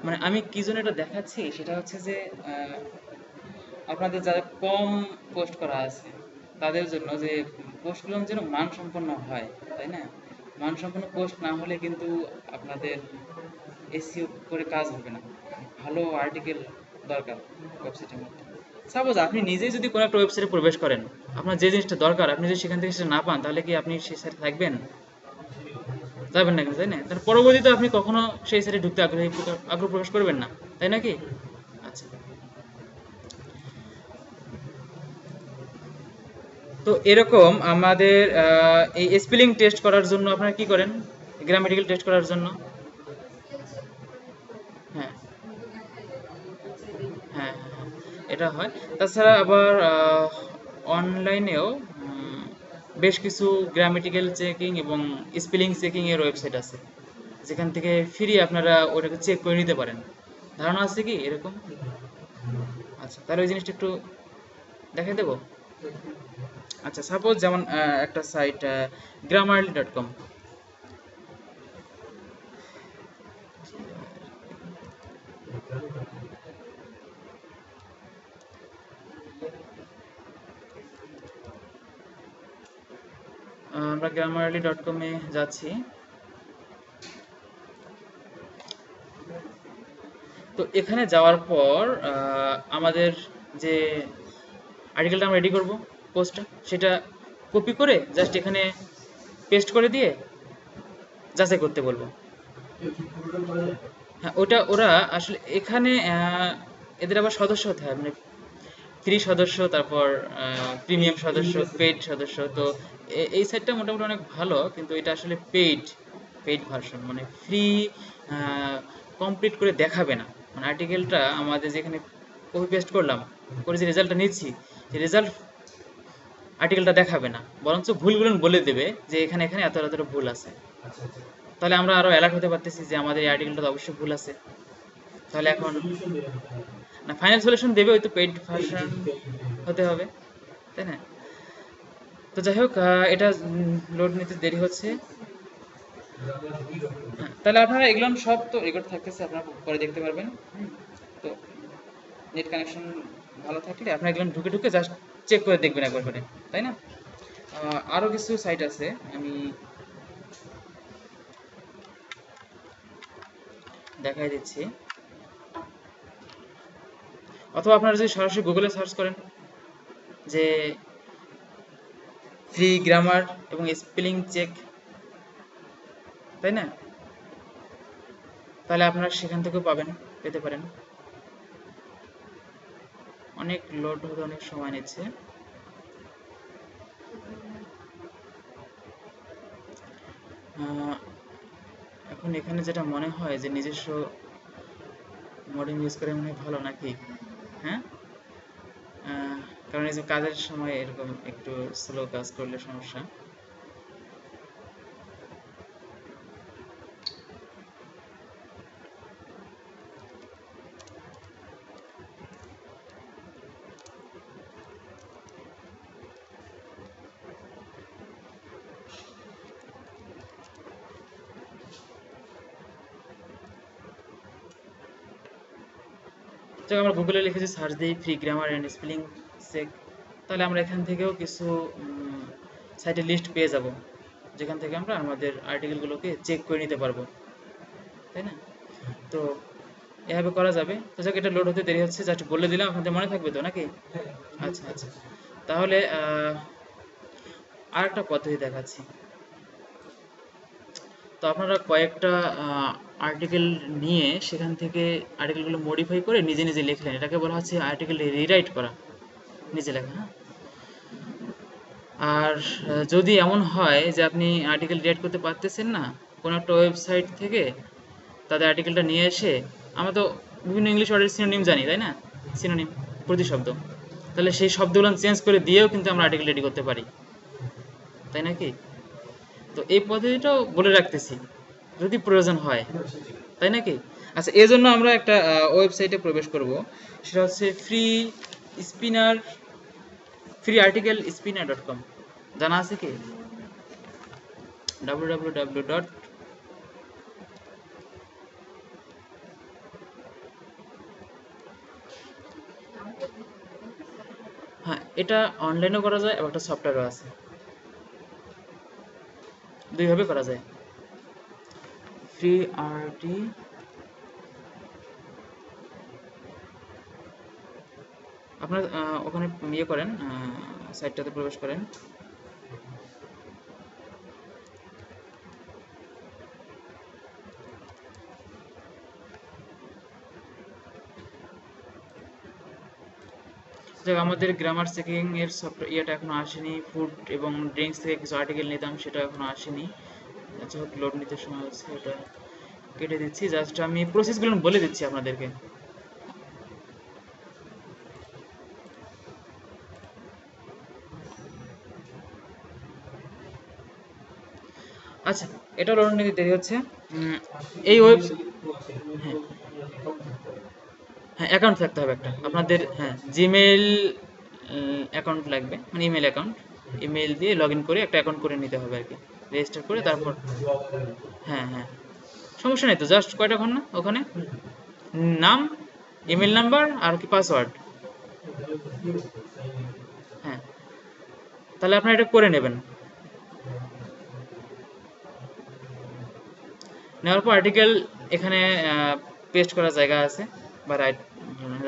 মানে আমি কি জন্য এটা দেখাচ্ছি সেটা হচ্ছে যে আহ, আপনাদের যারা কম পোস্ট করা আছে তাদের জন্য, যে পোস্টগুলো যেন মানসম্পন্ন হয়, তাই না? মানসম্পন্ন পোস্ট না হলে কিন্তু আপনাদের এসইও করে কাজ হবে না। ভালো আর্টিকেল দরকার ওয়েবসাইটের মধ্যে। সাপোজ আপনি নিজেই যদি কোনো একটা ওয়েবসাইটে প্রবেশ করেন, আপনার যে জিনিসটা দরকার আপনি যদি সেখান থেকে সেটা না পান, তাহলে কি আপনি সেই সাইটে থাকবেন? যাবেন না, তাই না? তার পরবর্তীতে আপনি কখনো সেই সাইটে ঢুকতে আগ্রহ প্রকাশ করবেন না, তাই নাকি? আচ্ছা, তো এরকম আমাদের এই স্পেলিং টেস্ট করার জন্য আপনারা কি করেন? গ্রামাটিক্যাল টেস্ট করার জন্য, হ্যাঁ হ্যাঁ হ্যাঁ হ্যাঁ, এটা হয়। তাছাড়া আবার অনলাইনেও বেশ কিছু গ্রামেটিক্যাল চেকিং এবং স্পেলিং চেকিং এর ওয়েবসাইট আছে, যেখান থেকে ফ্রি আপনারা ওটাকে চেক করে নিতে পারেন। ধারণা আছে কি এরকম? আচ্ছা, তাহলে ওই জিনিসটা একটু দেখাই দেবো। আচ্ছা, সাপোজ যেমন একটা সাইট grammarly.com। আমরা grammarly.com এ যাচ্ছি। তো এখানে যাওয়ার পর আমাদের যে আর্টিকেলটা আমরা রেডি করব, পোস্টটা, সেটা কপি করে জাস্ট এখানে পেস্ট করে দিয়ে যাচাই করতে বলবো। হ্যাঁ, ওটা ওরা আসলে এখানে এদের আবার সদস্য হতে হয়, মানে ফ্রি সদস্য, তারপর প্রিমিয়াম সদস্য, পেইড সদস্য। তো এই সাইটটা মোটামুটি অনেক ভালো, কিন্তু এটা আসলে পেইড পেইড ভার্সন, মানে ফ্রি কমপ্লিট করে দেখাবে না। মানে আর্টিকেলটা আমাদের যেখানে কপি পেস্ট করলাম, করে যে রেজাল্টটা নিচ্ছি, সেই রেজাল্ট আর্টিকেলটা দেখাবে না, বরঞ্চ ভুলগুলো বলে দেবে যে এখানে এখানে এত এত ভুল আছে। তাহলে আমরা আরো অ্যালার্ট হতে পারতেছি যে আমাদের এই আর্টিকেলটা তো অবশ্যই ভুল আছে। তাহলে এখন না, ফাইনাল সলিউশন দেবে, ওই তো পেইড ভার্সন হতে হবে, তাই না? তো যাই হোক, এটা লোড নিতে দেরি হচ্ছে। হ্যাঁ, তাহলে আপনারা এগুলো সব তো রেকর্ড থাকতেছে, আপনারা পরে দেখতে পারবেন। তো নেট কানেকশন ভালো থাকলে আপনারা এগুলো ঢুকে ঢুকে জাস্ট চেক করে দেখবেন একবার করে, তাই না? আরো কিছু সাইট আছে, আমি দেখাই দিচ্ছি। অথবা আপনারা যদি সরাসরি গুগলে সার্চ করেন যে ফ্রি গ্রামার এবং স্পেলিং চেক, তাই না? তাহলে আপনারা সেখান থেকেও পাবেন, পেতে পারেন। অনেক লোড হতে অনেক সময় নিচ্ছে। আহ, এখন এখানে যেটা মনে হয় যে নিজস্ব মডিউল ইউজ করে মনে হয় ভালো, নাকি? হ্যাঁ, কারণ এই যে কাজের সময় এরকম একটু স্লো কাজ করলে সমস্যা। যখন আমরা গুগলে লিখেছি সার্চ দিই free grammar and spelling check, তাহলে আমরা এখান থেকেও কিছু সাইটের লিস্ট পেয়ে যাব, যেখান থেকে আমরা আমাদের আর্টিকেলগুলোকে চেক করে নিতে পারবো, তাই না? তো এভাবে করা যাবে। তো যাক, এটা লোড হতে দেরি হচ্ছে, জাস্ট বলে দিলাম, আপনাদের মনে থাকবে তো নাকি? আচ্ছা আচ্ছা, তাহলে আর একটা পদ্ধতি দেখাচ্ছি। তো আপনারা কয়েকটা আর্টিকেল নিয়ে সেখান থেকে আর্টিকেলগুলো মডিফাই করে নিজে নিজে লিখলেন, এটাকে বলা হচ্ছে আর্টিকেল রিরাইট করা, নিজে লেখা। হ্যাঁ, আর যদি এমন হয় যে আপনি আর্টিকেল রিরাইট করতে পারতেছেন না, কোনো একটা ওয়েবসাইট থেকে তাদের আর্টিকেলটা নিয়ে এসে, আমরা তো বিভিন্ন ইংলিশ ওয়ার্ডের সিনোনিম জানি, তাই না? সিনোনিম, প্রতিশব্দ, তাহলে সেই শব্দগুলো চেঞ্জ করে দিয়েও কিন্তু আমরা আর্টিকেল রেডি করতে পারি, তাই নাকি? তো এই পদ্ধতিটাও বলে রাখতেছি যদি প্রয়োজন হয়, তাই নাকি? আচ্ছা, এই জন্য আমরা একটা ওয়েবসাইটে প্রবেশ করব, সেটা হচ্ছে ফ্রি আর্টিকেল স্পিনার.com। জানা আছে কি? www. হ্যাঁ, এটা অনলাইনেও করা যায় এবং একটা সফটওয়্যারও আছে, দুইভাবে করা যায়। ফ্রি আরটি, আপনার ওখানে ইয়ে করেন, সাইটটাতে প্রবেশ করেন। যাক, আমাদের গ্রামার চেকিং এর সফটওয়্যার ইয়েটা এখনো আসেনি, ফুড এবং ড্রিঙ্কস থেকে কিছু আর্টিকেল নিতাম, সেটা এখনো আসেনি। আচ্ছা, লোড নিতে সময় হচ্ছে, ওটা কেটে দিচ্ছি। জাস্ট আমি প্রসেসগুলো বলে দিচ্ছি আপনাদেরকে। আচ্ছা, এটা লোড নিতে দেরি হচ্ছে। এই ওয়েব, হ্যাঁ হ্যাঁ, অ্যাকাউন্ট থাকতে হবে একটা আপনাদের। হ্যাঁ, জিমেইল অ্যাকাউন্ট লাগবে, মানে ইমেল অ্যাকাউন্ট। ইমেল দিয়ে লগ ইন করে একটা অ্যাকাউন্ট করে নিতে হবে আর কি, রেজিস্টার করে। তারপর হ্যাঁ হ্যাঁ, সমস্যা নেই তো, জাস্ট কয়টা ঘর না ওখানে, নাম, ইমেল নাম্বার আর কি পাসওয়ার্ড। হ্যাঁ, তাহলে আপনারা এটা করে নেবেন। নেওয়ার পর আর্টিকেল এখানে পেস্ট করার জায়গা আছে, বা রাইট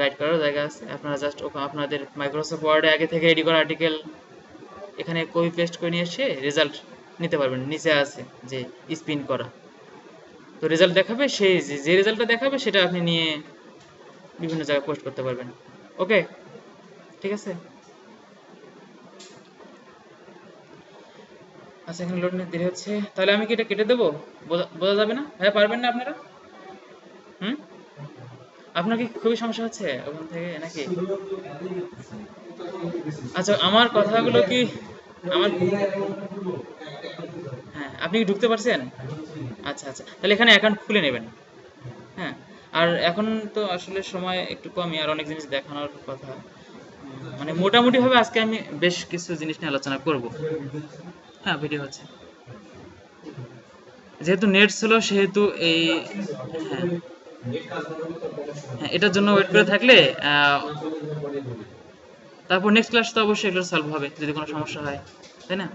রাইট করার জায়গা আছে। আপনারা জাস্ট আপনাদের মাইক্রোসফট ওয়ার্ডে আগে থেকে রেডি করা আর্টিকেল এখানে কপি পেস্ট করে নিয়ে এসে রেজাল্ট নিতে পারবেন। নিচে আছে যে স্পিন করা, তো রেজাল্ট দেখাবে, সেই যে রেজাল্টটা দেখাবে সেটা আপনি নিয়ে বিভিন্ন জায়গায় পোস্ট করতে পারবেন। ওকে, ঠিক আছে। আচ্ছা, এখানে লোড নিতে দেরি হচ্ছে, তাহলে আমি কি এটা কেটে দেবো? বোঝা যাবে না ভাই? পারবেন না আপনারা? হুম, আপনার কি খুবই সমস্যা হচ্ছে ওখান থেকে নাকি? আচ্ছা, আমার কথাগুলো কি আমার, হ্যাঁ, আপনি কি ঢুকতে পারছেন? আচ্ছা আচ্ছা, তাহলে এখানে অ্যাকাউন্ট খুলে নেবেন। হ্যাঁ, আর এখন তো আসলে সময় একটু কমই, আর অনেক জিনিস দেখানোর কথা। মানে মোটামুটি ভাবে আজকে আমি বেশ কিছু জিনিস নিয়ে আলোচনা করব। হ্যাঁ, ভিডিও হচ্ছে, যেহেতু নেট ছিল সেহেতু এই, হ্যাঁ হ্যাঁ, এটার জন্য ওয়েট করে থাকলে তারপর নেক্সট ক্লাস তো অবশ্যই এগুলো সলভ হবে যদি কোনো সমস্যা হয়, তাই না?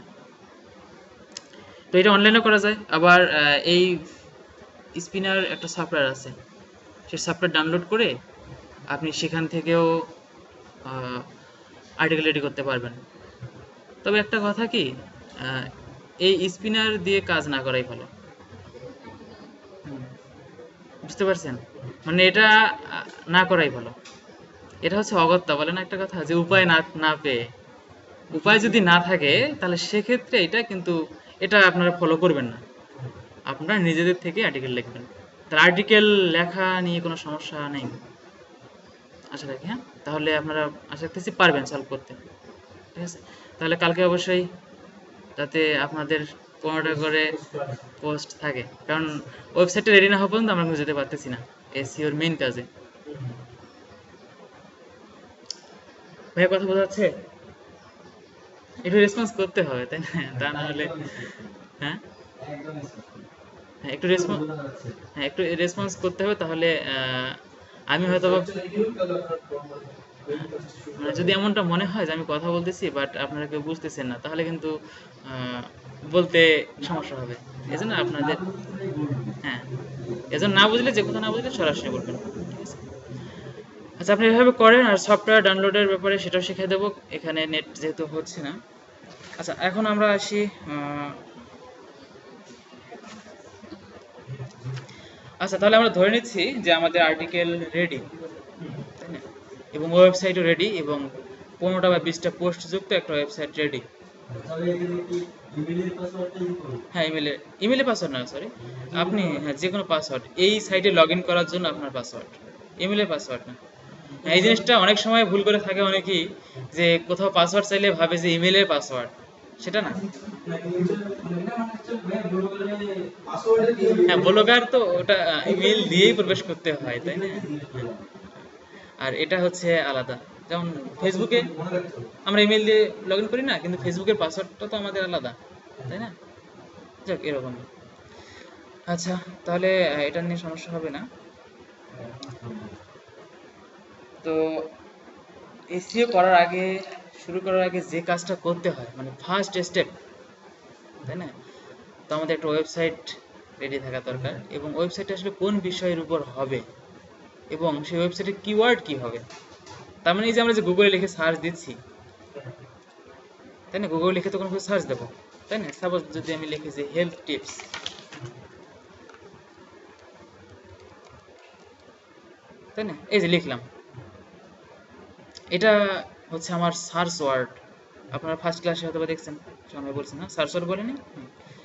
তো এটা অনলাইনে করা যায়। আবার এই স্পিনার একটা সফটওয়্যার আছে, সেই সফটওয়্যার ডাউনলোড করে আপনি সেখান থেকেও আর্টিকেল রেডি করতে পারবেন। তবে একটা কথা কি, আহ, এই স্পিনার দিয়ে কাজ না করাই ভালো। হুম, বুঝতে পারছেন? মানে এটা না করাই ভালো। এটা হচ্ছে অগত্যা, বলে না একটা কথা, যে উপায় না না পেয়ে, উপায় যদি না থাকে তাহলে সেক্ষেত্রে এটা কিন্তু, এটা আপনারা ফলো করবেন না। আপনারা নিজেদের থেকে আর্টিকেল লিখবেন। তার আর্টিকেল লেখা নিয়ে কোনো সমস্যা নেই আশা রাখি। হ্যাঁ, তাহলে আপনারা আশা রাখতেছি পারবেন সলভ করতে, ঠিক আছে? তাহলে কালকে অবশ্যই যাতে আপনাদের 15টা করে পোস্ট থাকে, কারণ ওয়েবসাইটটা রেডি না হওয়া পর্যন্ত আমরা যেতে পারতেছি না এসইওর মেইন কাজে। ভাইয়া, কথা বোঝা যাচ্ছে? একটু রেসপন্স করতে হবে, তাই না? তা না হলে, হ্যাঁ হ্যাঁ, একটু রেসপন্স, হ্যাঁ একটু রেসপন্স করতে হবে, তাহলে আমি হয়তো মানে যদি এমনটা মনে হয় যে আমি কথা বলতেছি বাট আপনারা কেউ বুঝতেছেন না, তাহলে কিন্তু বলতে সমস্যা হবে। এজন্য আপনাদের, হ্যাঁ, এজন্য না বুঝলে, যে কথা না বুঝলে সরাসরি বলবেন, ঠিক আছে? আচ্ছা, আপনি এভাবে করেন, আর সফটওয়্যার ডাউনলোডের ব্যাপারে সেটাও শিখিয়ে দেবো, এখানে নেট যেহেতু হচ্ছে না। আচ্ছা, এখন আমরা আসি, আচ্ছা তাহলে আমরা ধরে নিচ্ছি যে আমাদের আর্টিকেল রেডি, তাই না? এবং ওয়েবসাইটও রেডি, এবং 15টা বা 20টা পোস্ট যুক্ত একটা ওয়েবসাইট রেডি। হ্যাঁ, ইমেলে পাসওয়ার্ড না, সরি, আপনি, হ্যাঁ, যে কোনো পাসওয়ার্ড এই সাইটে লগ ইন করার জন্য আপনার পাসওয়ার্ড, ইমেলের পাসওয়ার্ড না। হ্যাঁ, এই জিনিসটা অনেক সময় ভুল করে থাকে অনেকেই, যে কোথাও পাসওয়ার্ড চাইলে ভাবে যে ইমেলের পাসওয়ার্ড, সেটা না। হ্যাঁ, ব্লগার তো ওটা ইমেল দিয়েই প্রবেশ করতে হয়, তাই না? হ্যাঁ। আর এটা হচ্ছে আলাদা। যেমন ফেসবুকে আমরা ইমেল দিয়ে লগ ইন করি না, কিন্তু ফেসবুকের পাসওয়ার্ডটা তো আমাদের আলাদা, তাই না? যাক, এরকম। আচ্ছা, তাহলে এটা নিয়ে সমস্যা হবে না। তো এসইও করার আগে, শুরু করার আগে যে কাজটা করতে হয়, মানে ফার্স্ট স্টেপ, তাই না? তো আমাদের একটা ওয়েবসাইট রেডি থাকা দরকার, এবং ওয়েবসাইটটা আসলে কোন বিষয়ের উপর হবে, এবং সেই ওয়েবসাইটের কিওয়ার্ড কি হবে। তার মানে এই যে আমরা যে গুগলে লিখে সার্চ দিচ্ছি, তাই না? গুগলে লিখে তো কোনো কিছু সার্চ দেবো, তাই না? সাপোজ যদি আমি লিখি যে হেলথ টিপস, তাই না? এই যে লিখলাম, এটা হচ্ছে আমার সার্চ ওয়ার্ড। আপনারা ফার্স্ট ক্লাসে হয়তো বা দেখছেন, সময় বলছেন না, সার্চ ওয়ার্ড বলেনি?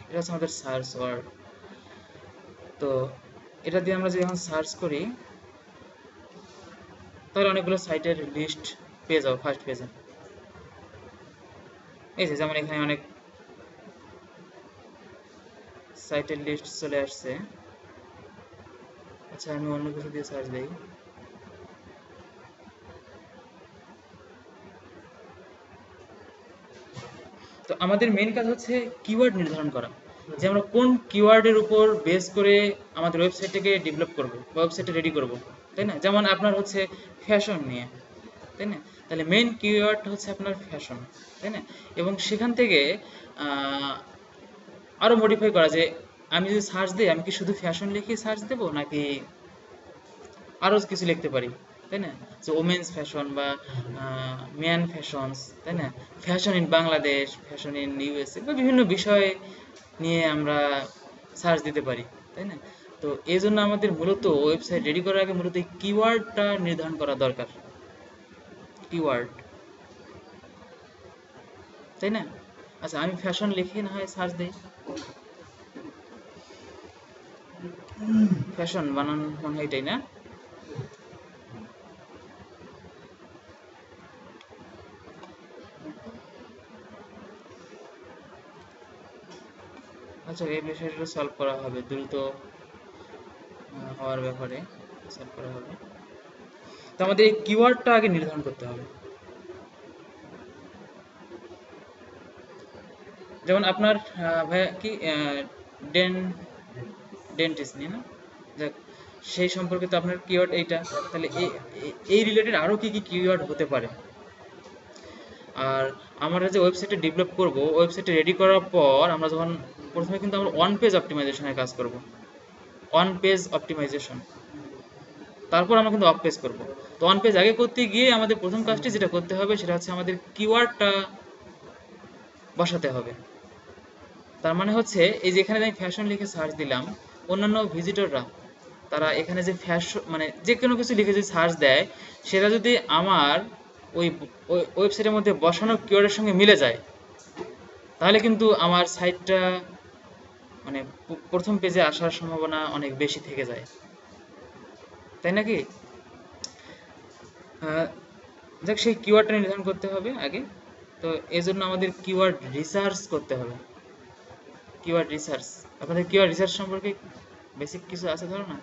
এটা হচ্ছে আমাদের সার্চ ওয়ার্ড। তো এটা দিয়ে আমরা যদি এখন সার্চ করি, তাহলে অনেকগুলো সাইটের লিস্ট পেয়ে যাবো ফার্স্ট পেজে। এই যে যেমন এখানে অনেক সাইটের লিস্ট চলে আসছে। আচ্ছা, আমি অন্য কিছু দিয়ে সার্চ দিই। তো আমাদের মেইন কাজ হচ্ছে কিওয়ার্ড নির্ধারণ করা, যে আমরা কোন কিওয়ার্ডের উপর বেস করে আমাদের ওয়েবসাইটটাকে ডেভেলপ করব বা ওয়েবসাইটটা রেডি করব, তাই না? যেমন আপনার হচ্ছে ফ্যাশন নিয়ে, তাই না? তাহলে মেইন কিওয়ার্ড হচ্ছে আপনার ফ্যাশন, তাই না? এবং সেখান থেকে আহ, আরো মডিফাই করা, যে আমি যদি সার্চ দিই, আমি কি শুধু ফ্যাশন লিখে সার্চ দেবো, নাকি আরো কিছু লিখতে পারি, তাই না? যে ওমেন্স ফ্যাশন বা ম্যান ফ্যাশনস, তাই না? Fashion in Bangladesh, fashion in USA, বা বিভিন্ন বিষয় নিয়ে আমরা সার্চ দিতে পারি, তাই না? তো এই জন্য আমাদের মূলত ওয়েবসাইট রেডি করার আগে মূলত এই কিওয়ার্ডটা নির্ধারণ করা দরকার, কিওয়ার্ড, তাই না? আচ্ছা, আমি ফ্যাশন লিখে না হয় সার্চ দিই, ফ্যাশন বানান মনে হয় এটাই না? আচ্ছা, এই বিষয়টা সলভ করা হবে দ্রুত হওয়ার ব্যাপারে, সলভ করা হবে। তো আমাদের এই কিওয়ার্ডটা আগে নির্ধারণ করতে হবে। যেমন আপনার ভাইয়া কি ডেন ডেন্টিস্ট নিয়ে না, যাক, সেই সম্পর্কে তো আপনার কিওয়ার্ড এইটা। তাহলে এই রিলেটেড আরো কি কি কিওয়ার্ড হতে পারে। আর আমরা যে ওয়েবসাইটটা ডেভেলপ করব, ওয়েবসাইটটা রেডি করার পর আমরা যখন, প্রথমে কিন্তু আমরা অন পেজ অপটিমাইজেশনের কাজ করব, অন পেজ অপটিমাইজেশন, তারপর আমরা কিন্তু অফ পেজ করব। তো অন পেজ আগে করতে গিয়ে আমাদের প্রথম কাজটি যেটা করতে হবে, সেটা হচ্ছে আমাদের কিওয়ার্ডটা বসাতে হবে। তার মানে হচ্ছে, এই যে এখানে আমি ফ্যাশন লিখে সার্চ দিলাম, অন্যান্য ভিজিটররা, তারা এখানে যে ফ্যাশন মানে যে কোনো কিছু লিখে যদি সার্চ দেয়, সেটা যদি আমার ওই ওয়েবসাইটের মধ্যে বসানো কিওয়ার্ডের সঙ্গে মিলে যায়, তাহলে কিন্তু আমার সাইটটা মানে প্রথম পেজে আসার সম্ভাবনা অনেক বেশি থেকে যায়, তাই নাকি? যাক, সেই কিওয়ার্ডটা নির্ধারণ করতে হবে আগে। তো এই জন্য আমাদের কিওয়ার্ড রিসার্চ করতে হবে। কিওয়ার্ড রিসার্চ, আপনাদের কিওয়ার্ড রিসার্চ সম্পর্কে বেসিক কিছু আছে ধারণা?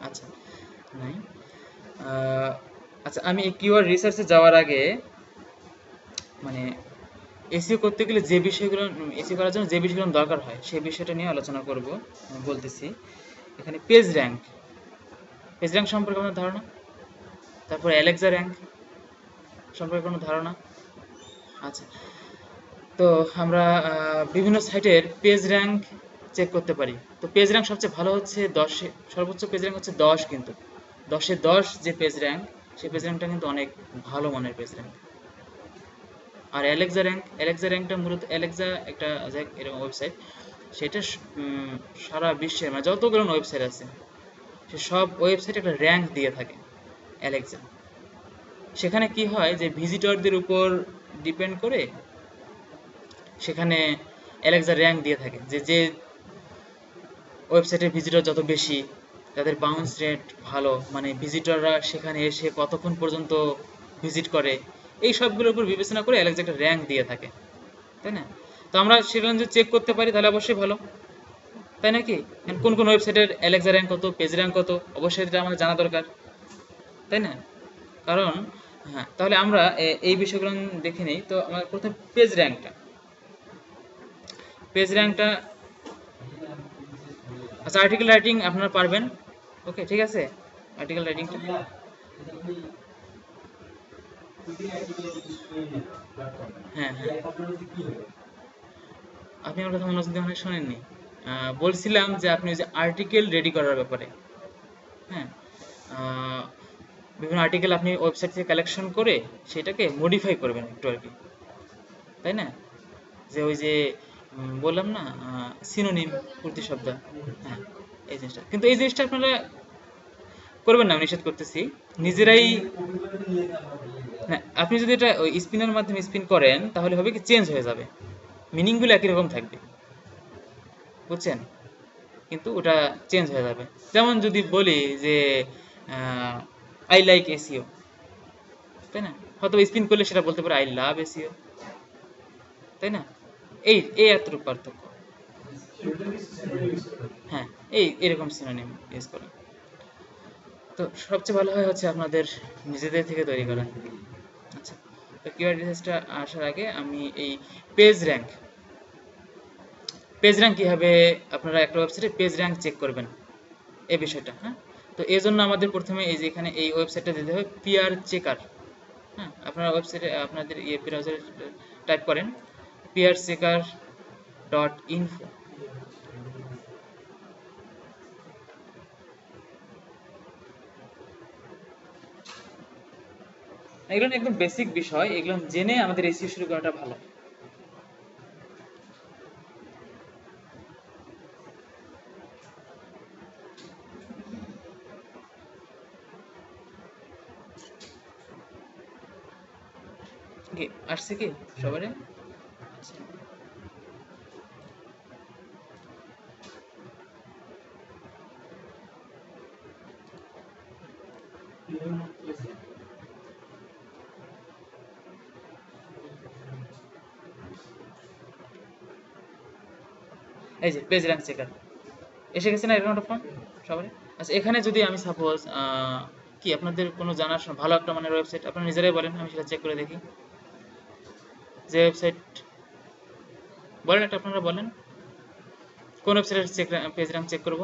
আচ্ছা, নাই। আহ, আচ্ছা, আমি এই কিওয়ার্ড রিসার্চে যাওয়ার আগে, মানে এসইও করতে গেলে এসইও করার জন্য যে বিষয়গুলো দরকার হয় সেই বিষয়টা নিয়ে আলোচনা করব, আমি বলতেছি। এখানে পেজ র্যাঙ্ক সম্পর্কে আপনার ধারণা? তারপর অ্যালেক্সা র্যাঙ্ক সম্পর্কে কোনো ধারণা? আচ্ছা, তো আমরা বিভিন্ন সাইটের পেজ র্যাঙ্ক চেক করতে পারি। তো পেজ র্যাঙ্ক সবচেয়ে ভালো হচ্ছে 10, সর্বোচ্চ পেজ র্যাঙ্ক হচ্ছে 10, কিন্তু 10-এ 10 যে পেজ র্যাঙ্ক, সেই পেজ র্যাঙ্কটা কিন্তু অনেক ভালো মানের পেজ র্যাঙ্ক। আর অ্যালেক্সা র্যাঙ্কটা মূলত অ্যালেক্সা একটা এরকম ওয়েবসাইট, সেটা সারা বিশ্বের মানে যতগুলো ওয়েবসাইট আছে সে সব ওয়েবসাইটে একটা র্যাঙ্ক দিয়ে থাকে অ্যালেক্সা। সেখানে কি হয় যে ভিজিটরদের উপর ডিপেন্ড করে সেখানে অ্যালেক্সা র্যাঙ্ক দিয়ে থাকে, যে যে ওয়েবসাইটের ভিজিটর যত বেশি তাদের বাউন্স রেট ভালো, মানে ভিজিটররা সেখানে এসে কতক্ষণ পর্যন্ত ভিজিট করে, এই সবগুলোর উপর বিবেচনা করে অ্যালেক্সা একটা র্যাঙ্ক দিয়ে থাকে, তাই না? তো আমরা সেখানে যদি চেক করতে পারি তাহলে অবশ্যই ভালো, তাই নাকি? কোন কোন ওয়েবসাইটের অ্যালেক্সা র্যাঙ্ক কত, পেজ র্যাঙ্ক কত, অবশ্যই এটা আমাদের জানা দরকার, তাই না? কারণ হ্যাঁ, তাহলে আমরা এই বিষয়গুলো দেখে নিই। তো আমার প্রথমে পেজ র্যাঙ্কটা আচ্ছা, আর্টিকেল রাইটিং আপনারা পারবেন? ওকে, ঠিক আছে। আর্টিকেল রাইটিংটা হ্যাঁ হ্যাঁ, আপনি আমার কথা মনোযোগ দিয়ে মনে হয় শোনেননি। বলছিলাম যে আপনি ওই যে আর্টিকেল রেডি করার ব্যাপারে, হ্যাঁ, আহ, বিভিন্ন আর্টিকেল আপনি ওয়েবসাইট থেকে কালেকশন করে সেটাকে মডিফাই করবেন একটু আর কি, তাই না? যে ওই যে বললাম না, সিনোনিম, প্রতিশব্দ, হ্যাঁ, এই জিনিসটা, কিন্তু এই জিনিসটা আপনারা করবেন না, আমি নিষেধ করতেছি। নিজেরাই হ্যাঁ, আপনি যদি এটা ওই স্পিনের মাধ্যমে স্পিন করেন তাহলে হবে কি, চেঞ্জ হয়ে যাবে, মিনিংগুলো একই রকম থাকবে, বুঝছেন? কিন্তু ওটা চেঞ্জ হয়ে যাবে। যেমন যদি বলি যে আই লাইক এসিও, তাই না? হয়তো স্পিন করলে সেটা বলতে পারে আই লাভ এসিও, তাই না? এই এই এতটুকু পার্থক্য। হ্যাঁ, এই এরকম সিনোনিম ইউজ করা। তো সবচেয়ে ভালো হয় হচ্ছে আপনাদের নিজেদের থেকে তৈরি করা। আচ্ছা, তো কিওয়ার্ড রিসার্চটা আসার আগে আমি এই পেজ র্যাঙ্ক পেজ র্যাঙ্ক কিভাবে আপনারা একটা ওয়েবসাইটে পেজ র্যাঙ্ক চেক করবেন এই বিষয়টা, হ্যাঁ। তো এই জন্য আমাদের প্রথমে এই যে এখানে এই ওয়েবসাইটটা দিতে হবে, পিআর চেকার। হ্যাঁ, আপনারা ওয়েবসাইটে আপনাদের ব্রাউজারে টাইপ করেন prchecker.info। এগুলো একদম বেসিক বিষয়, এগুলো জেনে আমাদের এসইও শুরু করাটা ভালো। কি আসছে কি সবারে? আচ্ছা, এই যে পেজ র্যাঙ্ক চেকার এসে গেছে না, এরকম একটা ফর্ম সবারই? আচ্ছা, এখানে যদি আমি সাপোজ কি আপনাদের কোনো জানার ভালো একটা মানের ওয়েবসাইট আপনারা নিজেরাই বলেন, আমি সেটা চেক করে দেখি। যে ওয়েবসাইট বলেন একটা, আপনারা বলেন কোন ওয়েবসাইটের পেজ র্যাঙ্ক চেক করব?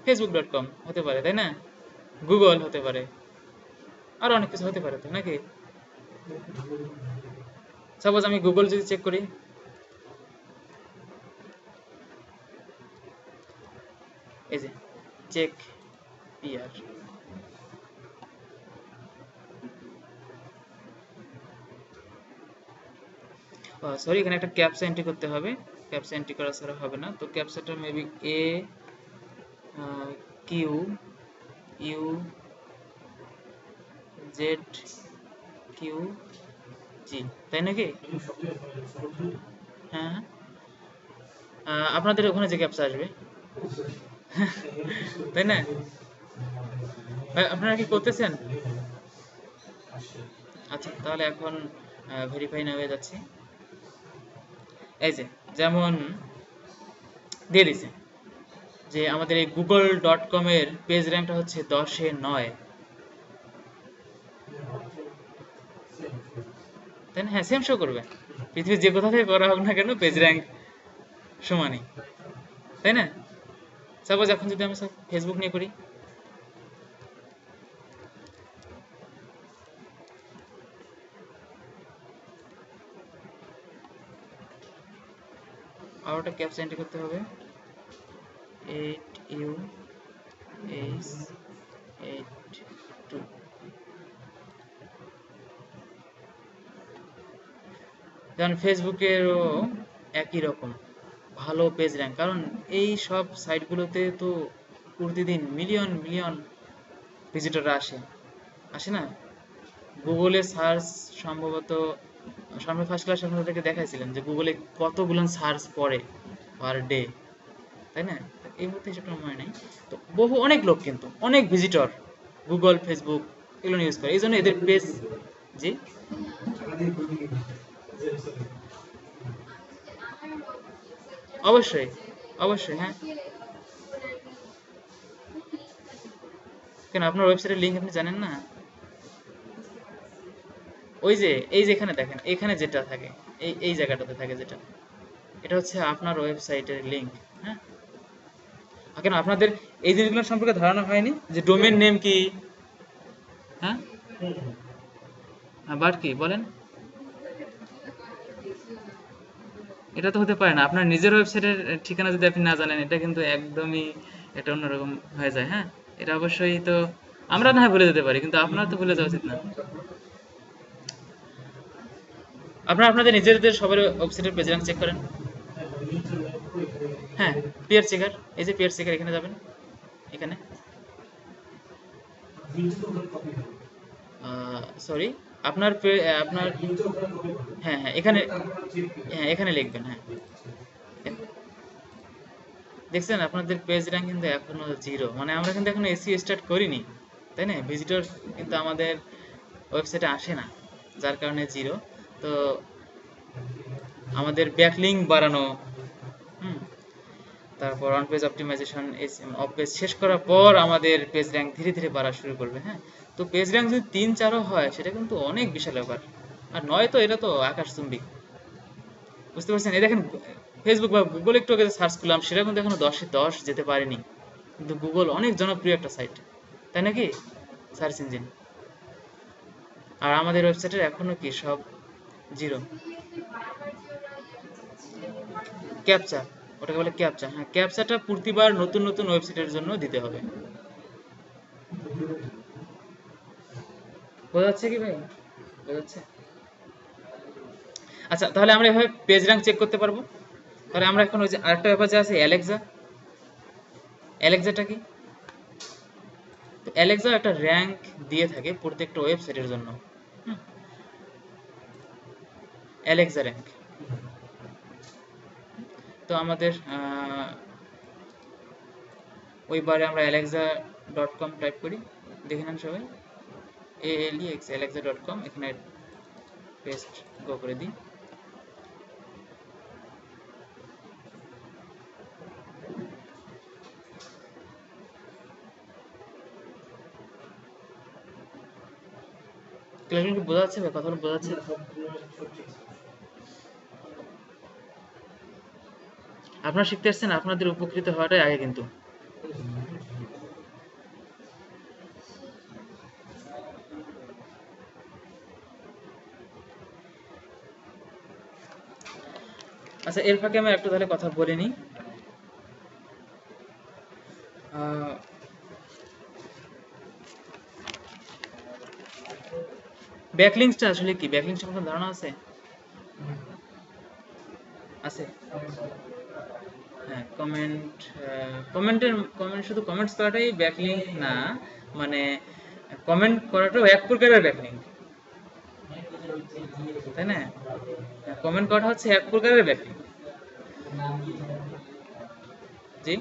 facebook.com হতে পারে, তাই না? গুগল হতে পারে, আরো অনেক কিছু হতে পারে, তো নাকি? সাপোজ আমি গুগল যদি চেক করি, এই যে চেক পিআর, সরি এখানে একটা ক্যাপচা এন্ট্রি করতে হবে, ক্যাপচা এন্ট্রি করা ছাড়া হবে না। তো ক্যাপচাটা maybe A Q U Z Q G, তাই নাকি? হ্যাঁ হ্যাঁ, আপনাদের ওখানে যে ক্যাপচা আসবে, তাই না? আপনারা কি করতেছেন? আচ্ছা, তাহলে এখন ভেরিফাই না হয়ে যাচ্ছে। এই যে যেমন দিয়ে দিছে যে আমাদের এই google.com এর পেজ র্যাঙ্কটা হচ্ছে 10-এ 9, তাই না? হ্যাঁ, সেম শো করবে, পৃথিবীর যে কোথা থেকে করা হোক না কেন পেজ র্যাঙ্ক সমানই, তাই না? সাপোজ এখন যদি আমি ফেসবুক নিয়ে করি, আর ওটা ক্যাপচা এন্ট্রি করতে হবে 8US82। যেমন ফেসবুকেরও একই রকম ভালো পেজ র্যাঙ্ক, কারণ এই সব সাইটগুলোতে তো প্রতিদিন মিলিয়ন মিলিয়ন ভিজিটররা আসে, আসে না? গুগলে সার্চ সম্ভবত সামনে ফার্স্ট ক্লাস আপনাদেরকে দেখাইছিলেন যে গুগলে কতগুলো সার্চ পড়ে পার ডে, তাই না? এই মুহূর্তে হিসেবটা মনে নেই। তো অনেক লোক কিন্তু অনেক ভিজিটর গুগল ফেসবুক এগুলো ইউজ করে, এই জন্য এদের পেজ। জি অবশ্যই অবশ্যই, হ্যাঁ। কেন আপনার ওয়েবসাইটের লিঙ্ক আপনি জানেন না? ওই যে এই যে এখানে দেখেন, এখানে যেটা থাকে এই এই জায়গাটাতে থাকে যেটা, এটা হচ্ছে আপনার ওয়েবসাইটের লিঙ্ক, হ্যাঁ। কেন আপনাদের এই জিনিসগুলো সম্পর্কে ধারণা হয়নি যে ডোমেন নেম কি? হ্যাঁ, বাট কি বলেন? এটা তো হতে পারে না। আপনার নিজের ওয়েবসাইটের ঠিকানা যদি আপনি না জানেন, এটা কিন্তু একদমই এটা অন্যরকম হয়ে যায়, হ্যাঁ। এটা অবশ্যই তো আমরা না হয় ভুলে যেতে পারি, কিন্তু আপনার তো ভুলে যাওয়া উচিত না। আপনারা আপনাদের নিজেদের সবার ওয়েবসাইটের পেজ র্যাঙ্ক চেক করেন। হ্যাঁ, পিয়ার চেকার, এই যে পিয়ার চেকার, এখানে যাবেন, এখানে সরি আপনার আপনার হ্যাঁ হ্যাঁ এখানে, হ্যাঁ এখানে লিখবেন, হ্যাঁ। দেখছেন আপনাদের পেজ র্যাঙ্ক কিন্তু এখনো 0, মানে আমরা কিন্তু এখনো এসইও স্টার্ট করিনি, তাই না? ভিজিটর কিন্তু আমাদের ওয়েবসাইটে আসে না, যার কারণে 0। তো আমাদের ব্যাকলিঙ্ক বাড়ানো, হুম, তারপর on page optimisation, off page শেষ করার পর আমাদের পেজ র্যাঙ্ক ধীরে ধীরে বাড়া শুরু করবে, হ্যাঁ। তো পেজ র্যাঙ্ক যদি 3-4ও হয় সেটা কিন্তু অনেক বিশাল ব্যাপার, আর নয় তো এটা তো আকাশচুম্বী, বুঝতে পারছেন? এই দেখেন ফেসবুক বা গুগল একটু আগে সার্চ করলাম, সেটা কিন্তু এখনো 10-এ 10 যেতে পারেনি, কিন্তু গুগল অনেক জনপ্রিয় একটা সাইট, তাই নাকি? Search engine. আর আমাদের ওয়েবসাইটের এখনো কি সব 0। ক্যাপচা, ওটাকে বলে ক্যাপচা, হ্যাঁ। ক্যাপচাটা প্রতিবার নতুন নতুন ওয়েবসাইটের জন্য দিতে হবে। বোঝা যাচ্ছে কি ভাই? বোঝা যাচ্ছে? আচ্ছা, তাহলে আমরা এভাবে পেজ র্যাঙ্ক চেক করতে পারবো। তাহলে আমরা এখন ওই যে আরেকটা ব্যাপার যে আছে অ্যালেক্সা, অ্যালেক্সাটা কি? তো অ্যালেক্সা একটা র্যাঙ্ক দিয়ে থাকে প্রত্যেকটা ওয়েবসাইটের জন্য, হুম, অ্যালেক্সা র্যাঙ্ক। তো আমাদের ওইবারে আমরা alexa.com টাইপ করি, দেখে নেন সবাই, ALEX alexa.com, এখানে পেস্ট গো করে দিই। ক্লিয়ারলি কি বোঝা যাচ্ছে ভাই? কথাগুলো বোঝা যাচ্ছে? আপনারা শিখতে আসছেন, আপনাদের উপকৃত হওয়াটাই আগে কিন্তু। আচ্ছা, এর ফাঁকে আমি একটু তাহলে কথা বলে নিই। ব্যাকলিংসটা আসলে কি? ব্যাকলিংস সম্পর্কে ধারণা আছে? আছে, হ্যাঁ। কমেন্ট শুধু কমেন্টস করাটাই ব্যাকলিংক না, মানে কমেন্ট করাটাও এক প্রকারের ব্যাকলিংক, তাই না? কমেন্ট করাটা হচ্ছে এক প্রকারের ব্যাকলিংক। জি,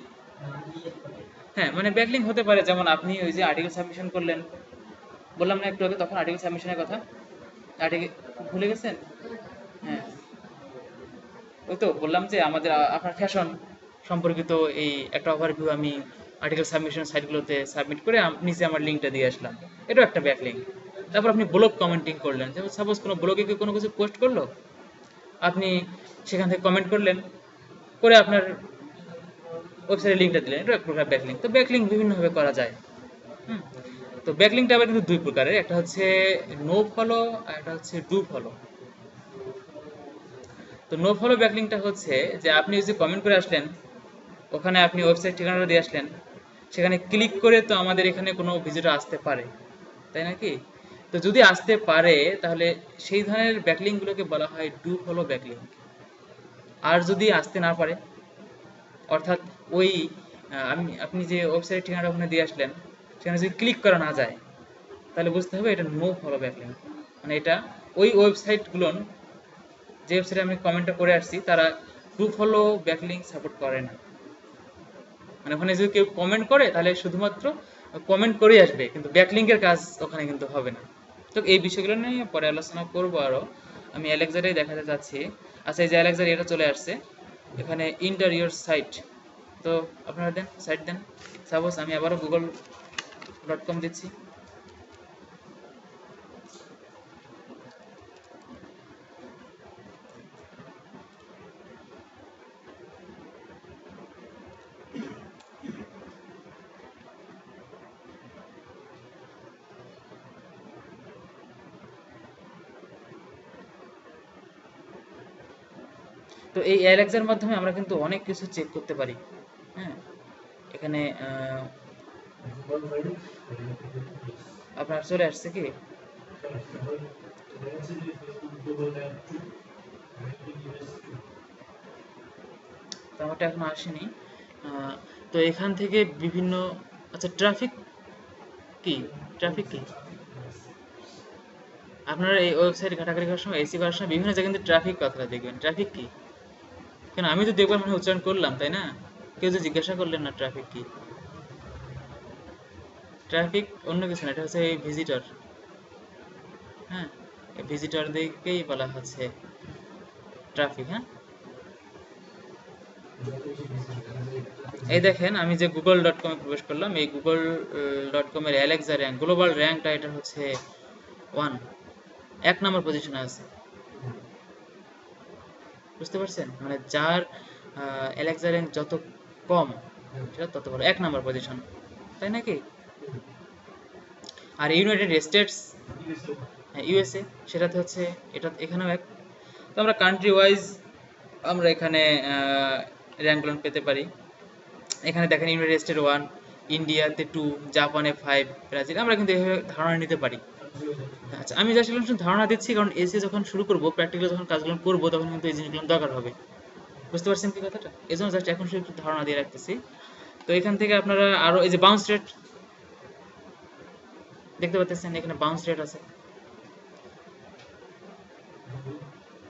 হ্যাঁ, মানে ব্যাকলিংক হতে পারে, যেমন আপনি ওই যে আর্টিকেল সাবমিশন করলেন, বললাম না একটু আগে তখন আর্টিকেল সাবমিশনের কথা, আর্টিকেল ভুলে গেছেন? হ্যাঁ, ওই তো বললাম যে আমাদের আপনার ফ্যাশন সম্পর্কিত এই একটা ওভারভিউ আমি আর্টিকেল সাবমিশন সাইটগুলোতে সাবমিট করে নিচে আমার লিঙ্কটা দিয়ে আসলাম, এটাও একটা ব্যাকলিংক। তারপর আপনি ব্লগ কমেন্টিং করলেন, যেমন সাপোজ কোনো ব্লগে কেউ কোনো কিছু পোস্ট করলো, আপনি সেখান থেকে কমেন্ট করলেন, করে আপনার ওয়েবসাইটের লিঙ্কটা দিলেন, এটা এক প্রকার ব্যাকলিঙ্ক। তো ব্যাকলিঙ্ক বিভিন্নভাবে করা যায়। হুম। তো ব্যাকলিঙ্কটা আবার কিন্তু দুই প্রকারের, একটা হচ্ছে নো ফলো আর একটা হচ্ছে ডু ফলো। তো নো ফলো ব্যাকলিঙ্কটা হচ্ছে যে আপনি যদি কমেন্ট করে আসলেন, ওখানে আপনি ওয়েবসাইট ঠিকানাটা দিয়ে আসলেন, সেখানে ক্লিক করে তো আমাদের এখানে কোনো ভিজিটর আসতে পারে, তাই নাকি? তো যদি আসতে পারে তাহলে সেই ধরনের ব্যাকলিঙ্কগুলোকে বলা হয় ডু ফলো ব্যাকলিঙ্ক। আর যদি আসতে না পারে, অর্থাৎ ওই আপনি যে ওয়েবসাইট ঠিকানাটা ওখানে দিয়ে আসলেন, সেখানে যদি ক্লিক করা না যায়, তাহলে বুঝতে হবে এটা নো ফলো ব্যাকলিঙ্ক। মানে এটা ওই ওয়েবসাইটগুলো, যে ওয়েবসাইটে আমি কমেন্টটা করে আসছি, তারা টু ফলো ব্যাকলিঙ্ক সাপোর্ট করে না। মানে ওখানে যদি কেউ কমেন্ট করে তাহলে শুধুমাত্র কমেন্ট করেই আসবে, কিন্তু ব্যাকলিঙ্কের কাজ ওখানে কিন্তু হবে না। তো এই বিষয়গুলো নিয়ে পরে আলোচনা করবো আরো। আমি অ্যালেক্সাটাই দেখাতে চাচ্ছি। আচ্ছা, এই যে অ্যালেক্সার এটা চলে আসছে, এখানে ইন্টার ইউর সাইট। তো আপনারা দেন, সাইট দেন। সাপোজ আমি আবারও google.com দিচ্ছি। তো এই অ্যালেক্সার মাধ্যমে আমরা কিন্তু অনেক কিছু চেক করতে পারি। হ্যাঁ, এখানে আপনার চলে আসছে কি? তো আমারটা এখনো আসেনি। তো এখান থেকে বিভিন্ন, আচ্ছা ট্রাফিক কি, ট্রাফিক কি, আপনারা এই ওয়েবসাইট ঘাটাঘাটি করার সময়, এসি করার সময় বিভিন্ন জায়গায় কিন্তু ট্রাফিক কথাটা দেখবেন। ট্রাফিক কি? কেন আমি তো দেখবার মানে উচ্চারণ করলাম, তাই না? কেউ তো জিজ্ঞাসা করলেন না ট্রাফিক কি। ট্রাফিক অন্য কিছু না, এটা হচ্ছে এই ভিজিটর। হ্যাঁ, এই ভিজিটরদেরকেই বলা হচ্ছে ট্রাফিক। হ্যাঁ, এই দেখেন আমি যে google.com-এ প্রবেশ করলাম, এই google.com-এর অ্যালেক্সা র্যাঙ্ক, গ্লোবাল র্যাঙ্কটা এটা হচ্ছে 1, 1 নম্বর পজিশনে আছে। বুঝতে পারছেন? মানে যার অ্যালেক্সা র্যাঙ্ক যত কম, সেটা তত ভালো, 1 নম্বর পজিশন, তাই নাকি? আর ইউনাইটেড স্টেটস, ইউএসএ, সেটাতে হচ্ছে, এটা এখানেও এক। তো আমরা কান্ট্রি ওয়াইজ আমরা এখানে র্যাঙ্কগুলো পেতে পারি। এখানে দেখেন ইউনাইটেড স্টেট 1, ইন্ডিয়াতে 2, জাপানে 5, ব্রাজিল। আমরা কিন্তু এভাবে ধারণা নিতে পারি। আচ্ছা, আমি জাস্ট এগুলো শুধু ধারণা দিচ্ছি, কারণ এসে যখন শুরু করবো, প্র্যাকটিক্যালি যখন কাজগুলো করবো, তখন কিন্তু এই জিনিসগুলো দরকার হবে। বুঝতে পারছেন কি কথাটা? এই জন্য জাস্ট এখন শুধু একটু ধারণা দিয়ে রাখতেছি। তো এখান থেকে আপনারা আরো, এই যে বাউন্স রেট দেখতে পাচ্ছেন, এখানে বাউন্স রেট আছে।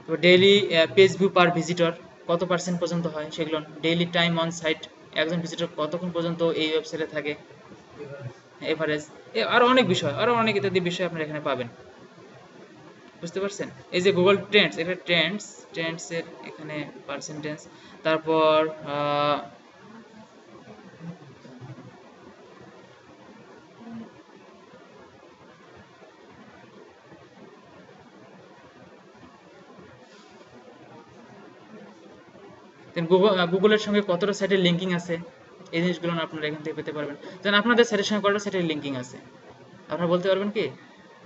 তো ডেইলি পেজ ভিউ পার ভিজিটর কত পার্সেন্ট পর্যন্ত হয় সেগুলো, ডেইলি টাইম অন সাইট, একজন ভিজিটর কতক্ষণ পর্যন্ত এই ওয়েবসাইটে থাকে, এভারেজ, আরো অনেক বিষয়, আরো অনেক ইত্যাদি বিষয় আপনারা এখানে পাবেন। বুঝতে পারছেন? এই যে গুগল ট্রেন্ডস, এটা ট্রেন্ডস এর এখানে পার্সেন্টেজ। তারপর গুগলের সঙ্গে কতটা সাইটের লিঙ্কিং আছে, এই জিনিসগুলো আপনারা এখান থেকে পেতে পারবেন। যেন আপনাদের সাইটের সঙ্গে কতটা সাইটের লিঙ্কিং আছে আপনারা বলতে পারবেন কি?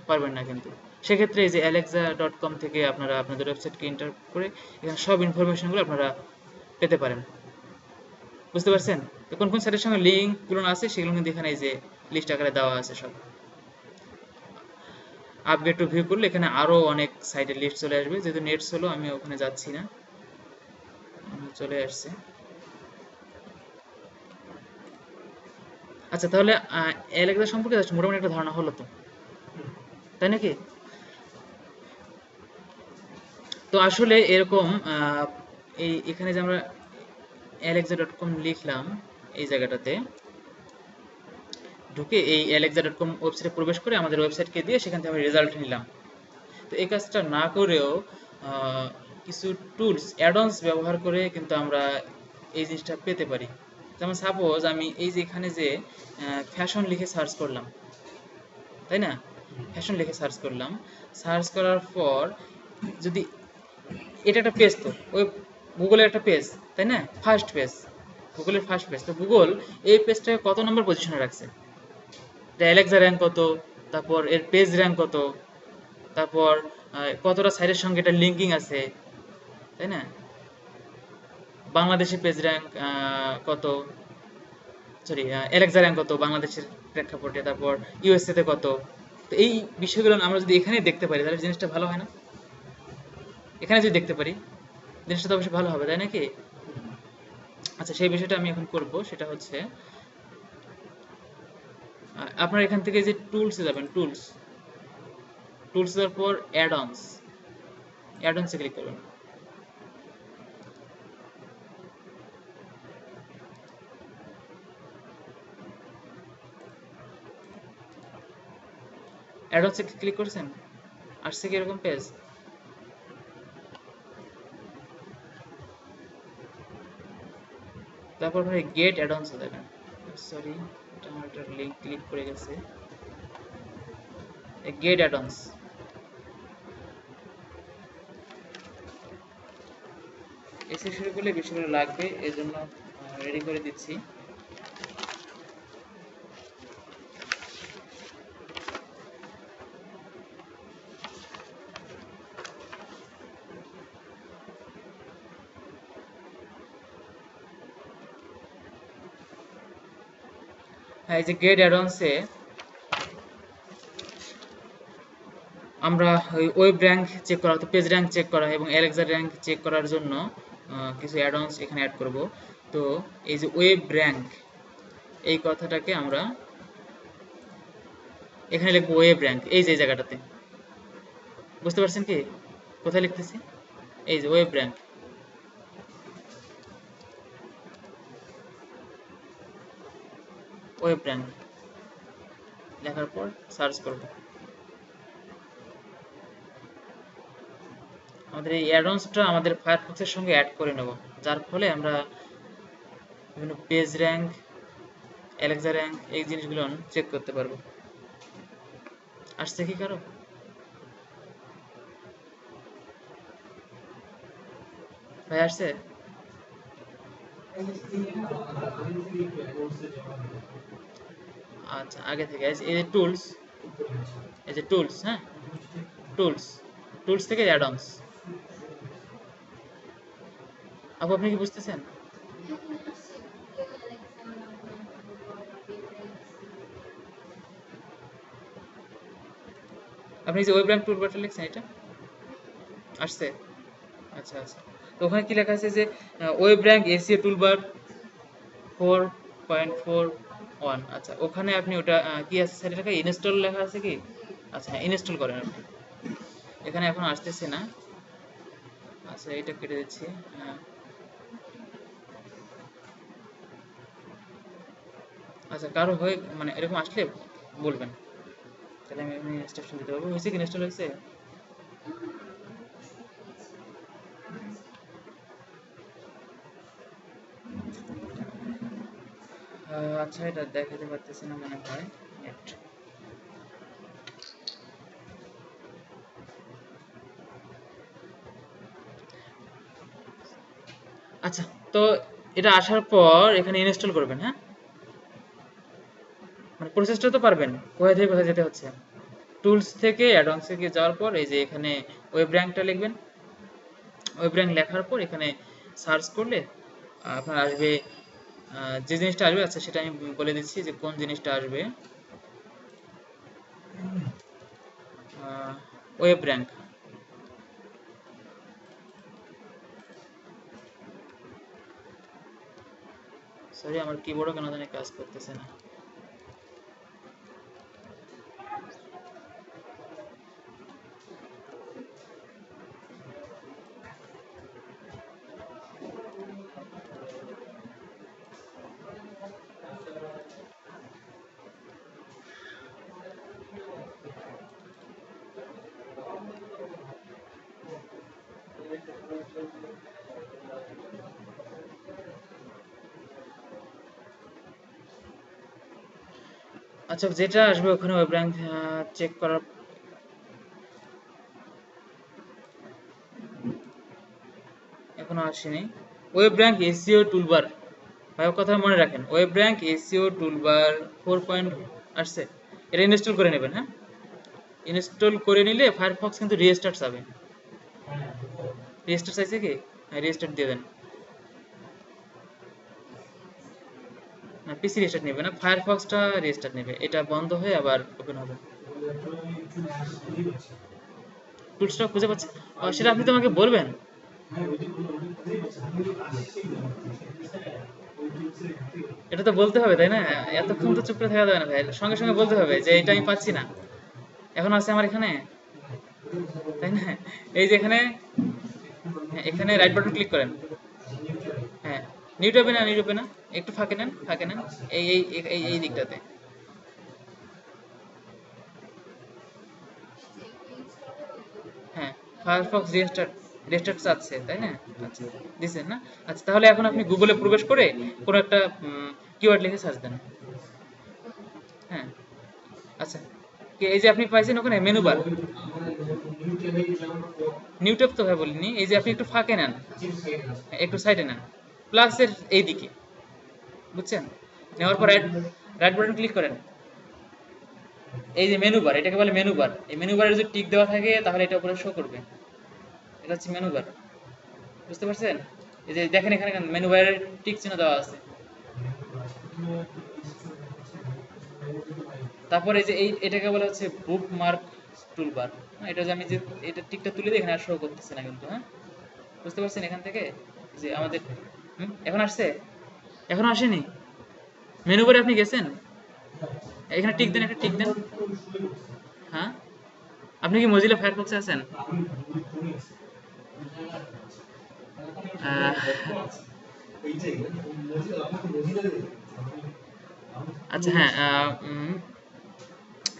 পারবেন না কিন্তু। সেক্ষেত্রে এই যে alexa.com থেকে আপনারা আপনাদের ওয়েবসাইটকে এন্টার করে এখানে সব ইনফরমেশনগুলো আপনারা পেতে পারেন। বুঝতে পারছেন? তো কোন কোন সাইটের সঙ্গে লিঙ্কগুলো আছে সেগুলো কিন্তু এখানে এই যে লিস্ট আকারে দেওয়া আছে সব। আপগ্রেড টু ভিউ করলে এখানে আরো অনেক সাইটের লিস্ট চলে আসবে। যেহেতু নেট স্লো, আমি ওখানে যাচ্ছি না, চলে আসছে। আচ্ছা, তাহলে অ্যালেক্সা সম্পর্কে জাস্ট মোটামুটি একটা ধারণা হলো তো, তাই নাকি? তো আসলে এরকম এই এখানে যে আমরা alexa.com লিখলাম, এই জায়গাটাতে ঢুকে এই alexa.com ওয়েবসাইটে প্রবেশ করে আমাদের ওয়েবসাইটকে দিয়ে সেখান থেকে আমরা রেজাল্ট নিলাম। তো এই কাজটা না করেও কিছু টুলস, অ্যাডন্স ব্যবহার করে কিন্তু আমরা এই জিনিসটা পেতে পারি। যেমন সাপোজ আমি এই যে এখানে যে ফ্যাশন লিখে সার্চ করলাম, তাই না? ফ্যাশন লিখে সার্চ করলাম, সার্চ করার পর যদি, এটা একটা পেজ, তো ওই গুগলের একটা পেজ, তাই না? ফার্স্ট পেজ, গুগলের ফার্স্ট পেজ। তো গুগল এই পেজটাকে কত নম্বর পজিশনে রাখছে, অ্যালেক্সা র্যাঙ্ক কত, তারপর এর পেজ র্যাঙ্ক কত, তারপর কতটা সাইটের সঙ্গে এটা লিঙ্কিং আছে, তাই না? বাংলাদেশের পেজ র্যাঙ্ক কত, সরি অ্যালেক্সা র্যাঙ্ক কত বাংলাদেশের প্রেক্ষাপটে, তারপর ইউএসএ তে কত। তো এই বিষয়গুলো আমরা যদি এখানে দেখতে পারি তাহলে জিনিসটা ভালো হয় না? এখানে যদি দেখতে পারি জিনিসটা তো অবশ্যই ভালো হবে, তাই নাকি? আচ্ছা, সেই বিষয়টা আমি এখন করব, সেটা হচ্ছে আপনার এখান থেকে যে টুলসে যাবেন, টুলস, টুলস যাওয়ার পর অ্যাড-অনস, অ্যাড-অনসে ক্লিক করবেন। অ্যাড-অনসে ক্লিক করেছেন, আসছে কি এরকম পেজ? তারপর ভাই গেট অ্যাড-অনসে যাবেন। সরি, এটা আমার একটা লিংক ক্লিক করে গেছে। গেট অ্যাড-অনস, এসে শুরু করলে বিষয়গুলো লাগবে, এই জন্য রেডি করে দিচ্ছি। হ্যাঁ, এই যে গেট অ্যাড-অনসে আমরা ওয়েব র্যাঙ্ক চেক করা, পেজ র্যাঙ্ক চেক করা এবং অ্যালেক্সা র্যাঙ্ক চেক করার জন্য কিছু অ্যাড-অনস এখানে অ্যাড করব। তো এই যে ওয়েব র্যাঙ্ক, এই কথাটাকে আমরা এখানে লিখবো ওয়েব র্যাঙ্ক, এই যে জায়গাটাতে। বুঝতে পারছেন কি কোথায় লিখতেছি? এই যে ওয়েব র্যাঙ্ক, ওয়েব র্যাঙ্ক লেখার পর সার্চ করব। আমাদের এই অ্যাডঅনসটা আমাদের ফায়ারফক্সের সঙ্গে অ্যাড করে নেব, যার ফলে আমরা বিভিন্ন পেজ র্যাঙ্ক, অ্যালেক্সা র্যাঙ্ক এই জিনিসগুলো চেক করতে পারবো। আসছে কি কারো? ভাই আসছে? আচ্ছা, আগে থেকে এই যে টুলস, এই যে টুলস, হ্যাঁ টুলস, টুলস থেকে অ্যাডঅনস। আপু আপনি কি বুঝতেছেন? আপনি যে ওয়েব র্যাঙ্ক টুলবারটা লিখছেন এটা আসছে? আচ্ছা আচ্ছা, তো ওখানে কি লেখা আছে যে ওয়েব র্যাঙ্ক এসইও টুলবার 4.41। আচ্ছা, ওখানে আপনি ওটা কি আছে স্যার, এটাকে ইনস্টল লেখা আছে কি? আচ্ছা হ্যাঁ, ইনস্টল করেন আপনি। এখানে এখন আসতেছে না। আচ্ছা, এটা কেটে দিচ্ছি। আচ্ছা, কারো হয়ে মানে এরকম আসলে বলবেন, তাহলে আমি ইনস্ট্রাকশন দিতে পারবো। হয়েছে কি, ইনস্টল হয়েছে? আচ্ছা, এটা দেখাতে পারতেছি না মনে হয়, নেট। আচ্ছা, তো এটা আসার পর এখানে ইনস্টল করবেন, হ্যাঁ? মানে প্রসেসটা তো পারবেন, কোথায় থেকে কোথায় যেতে হচ্ছে। টুলস থেকে অ্যাডভান্সে গিয়ে যাওয়ার পর এই যে এখানে ওয়েব র্যাঙ্কটা লিখবেন। ওয়েব র্যাঙ্ক লেখার পর এখানে সার্চ করলে আপনার আসবে যে জিনিসটা আসবে। আচ্ছা, সেটা আমি বলে দিচ্ছি যে কোন জিনিসটা আসবে। ওয়েব র্যাঙ্ক, সরি আমার কিবোর্ডও কেন জানি কাজ করতেছে না। আচ্ছা, যেটা আসবে ওখানে ওয়েব র্যাঙ্ক চেক করার, এখনো আসেনি। ওয়েব র্যাঙ্ক এসইও টুলবার, ভাই কথা মনে রাখেন, web rank SEO toolbar 4 point আসছে, এটা ইনস্টল করে নেবেন। হ্যাঁ, ইনস্টল করে নিলে ফায়ারফক্স কিন্তু রিস্টার্ট চাবে। রিস্টার্ট চাইছে কি? হ্যাঁ, রিস্টার্ট দিয়ে দেন। না, পিসি রিস্টার্ট নেবে না, ফায়ারফক্সটা রিস্টার্ট নেবে, এটা বন্ধ হয়ে আবার ওপেন হবে। টুলসটা খুঁজে পাচ্ছে, সেটা আপনি তো আমাকে বলবেন। এটা তো বলতে হবে তাই না? এতক্ষণ তো চুপ করে থাকা যাবে না ভাই, সঙ্গে সঙ্গে বলতে হবে যে এটা আমি পাচ্ছি না, এখন আছে আমার এখানে, তাই না? এই যে এখানে, হ্যাঁ, এখানে রাইট বাটন ক্লিক করেন। হ্যাঁ, নিউ ট্যাবে না, নিউ ট্যাবে না, একটু ফাঁকে নেন, ফাঁকে নেন, এই এই এই এই দিকটাতে। হ্যাঁ, ফায়ারফক্স রিস্টার্ট রিস্টার্ট চাচ্ছে তাই না? আচ্ছা, দিছেন না? আচ্ছা, তাহলে এখন আপনি গুগলে প্রবেশ করে কোনো একটা কিওয়ার্ড লিখে সার্চ দেন। হ্যাঁ, আচ্ছা, এই যে আপনি পাইছেন ওখানে মেনু বার, নিউ ট্যাব তো ভাই বলিনি, এই যে আপনি একটু ফাঁকে নেন, একটু সাইডে নেন, প্লাসের এই দিকে, বুঝছেন? নেওয়ার পর রাইট রাইট বাটন ক্লিক করেন। এই যে মেনু বার, এটাকে বলে মেনু বার। এই মেনু বারে যদি টিক দেওয়া থাকে তাহলে এটা উপরে শো করবে, এটা হচ্ছে মেনু বার। বুঝতে পারছেন? এই যে দেখেন এখানে মেনু বারের টিক চিহ্ন দেওয়া আছে। তারপর এই যে এটাকে বলা হচ্ছে বুকমার্ক টুলবার। এটা যে আমি যে এটা টিকটা তুলে দিই, এখানে আর শো করতেছে না কিন্তু। হ্যাঁ, বুঝতে পারছেন? এখান থেকে যে আমাদের এখন আসছে, এখনো আসেনি। মেনু বারে আপনি গেছেন, এখানে টিক দেন, একটা টিক দেন। হ্যাঁ, আপনি কি মজিলা ফায়ারফক্সে আছেন? আহ, আচ্ছা, হ্যাঁ,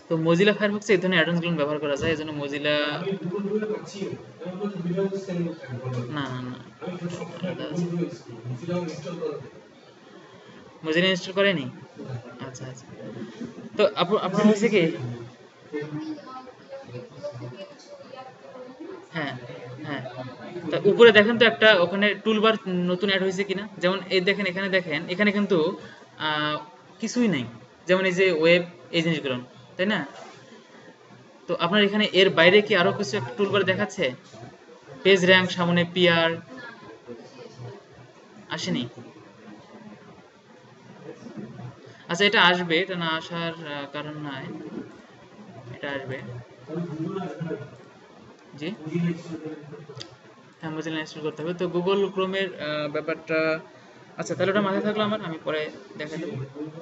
তো মজিলা ফায়ারফক্সে এই ধরনের অ্যাডভান্স গুলো ব্যবহার করা যায়, এজন্য মজিলা, না না না, মজিলা ইনস্টল করেনি। আচ্ছা আচ্ছা, তো আপনার হয়েছে কি? হ্যাঁ, হ্যাঁ, তা উপরে দেখেন তো একটা ওখানে টুলবার নতুন অ্যাড হয়েছে কিনা, যেমন এই দেখেন, এখানে দেখেন, এখানে কিন্তু আহ, কিছুই নাই, যেমন এই যে ওয়েব, এই জিনিসগুলো, তাই না? তো আপনার এখানে এর বাইরে কি আরো কিছু একটা টুলবার দেখাচ্ছে? পেজ র্যাঙ্ক, সামনে পিআর, আসেনি? আচ্ছা, এটা আসবে, এটা না আসার কারণ নাই, এটা আসবে। জি, হ্যাঁ, মজিলা ইনস্টল করতে হবে, তো গুগল ক্রোমের ব্যাপারটা। আচ্ছা, তাহলে ওটা মাথায় থাকলো আমার, আমি পরে দেখা দেবো।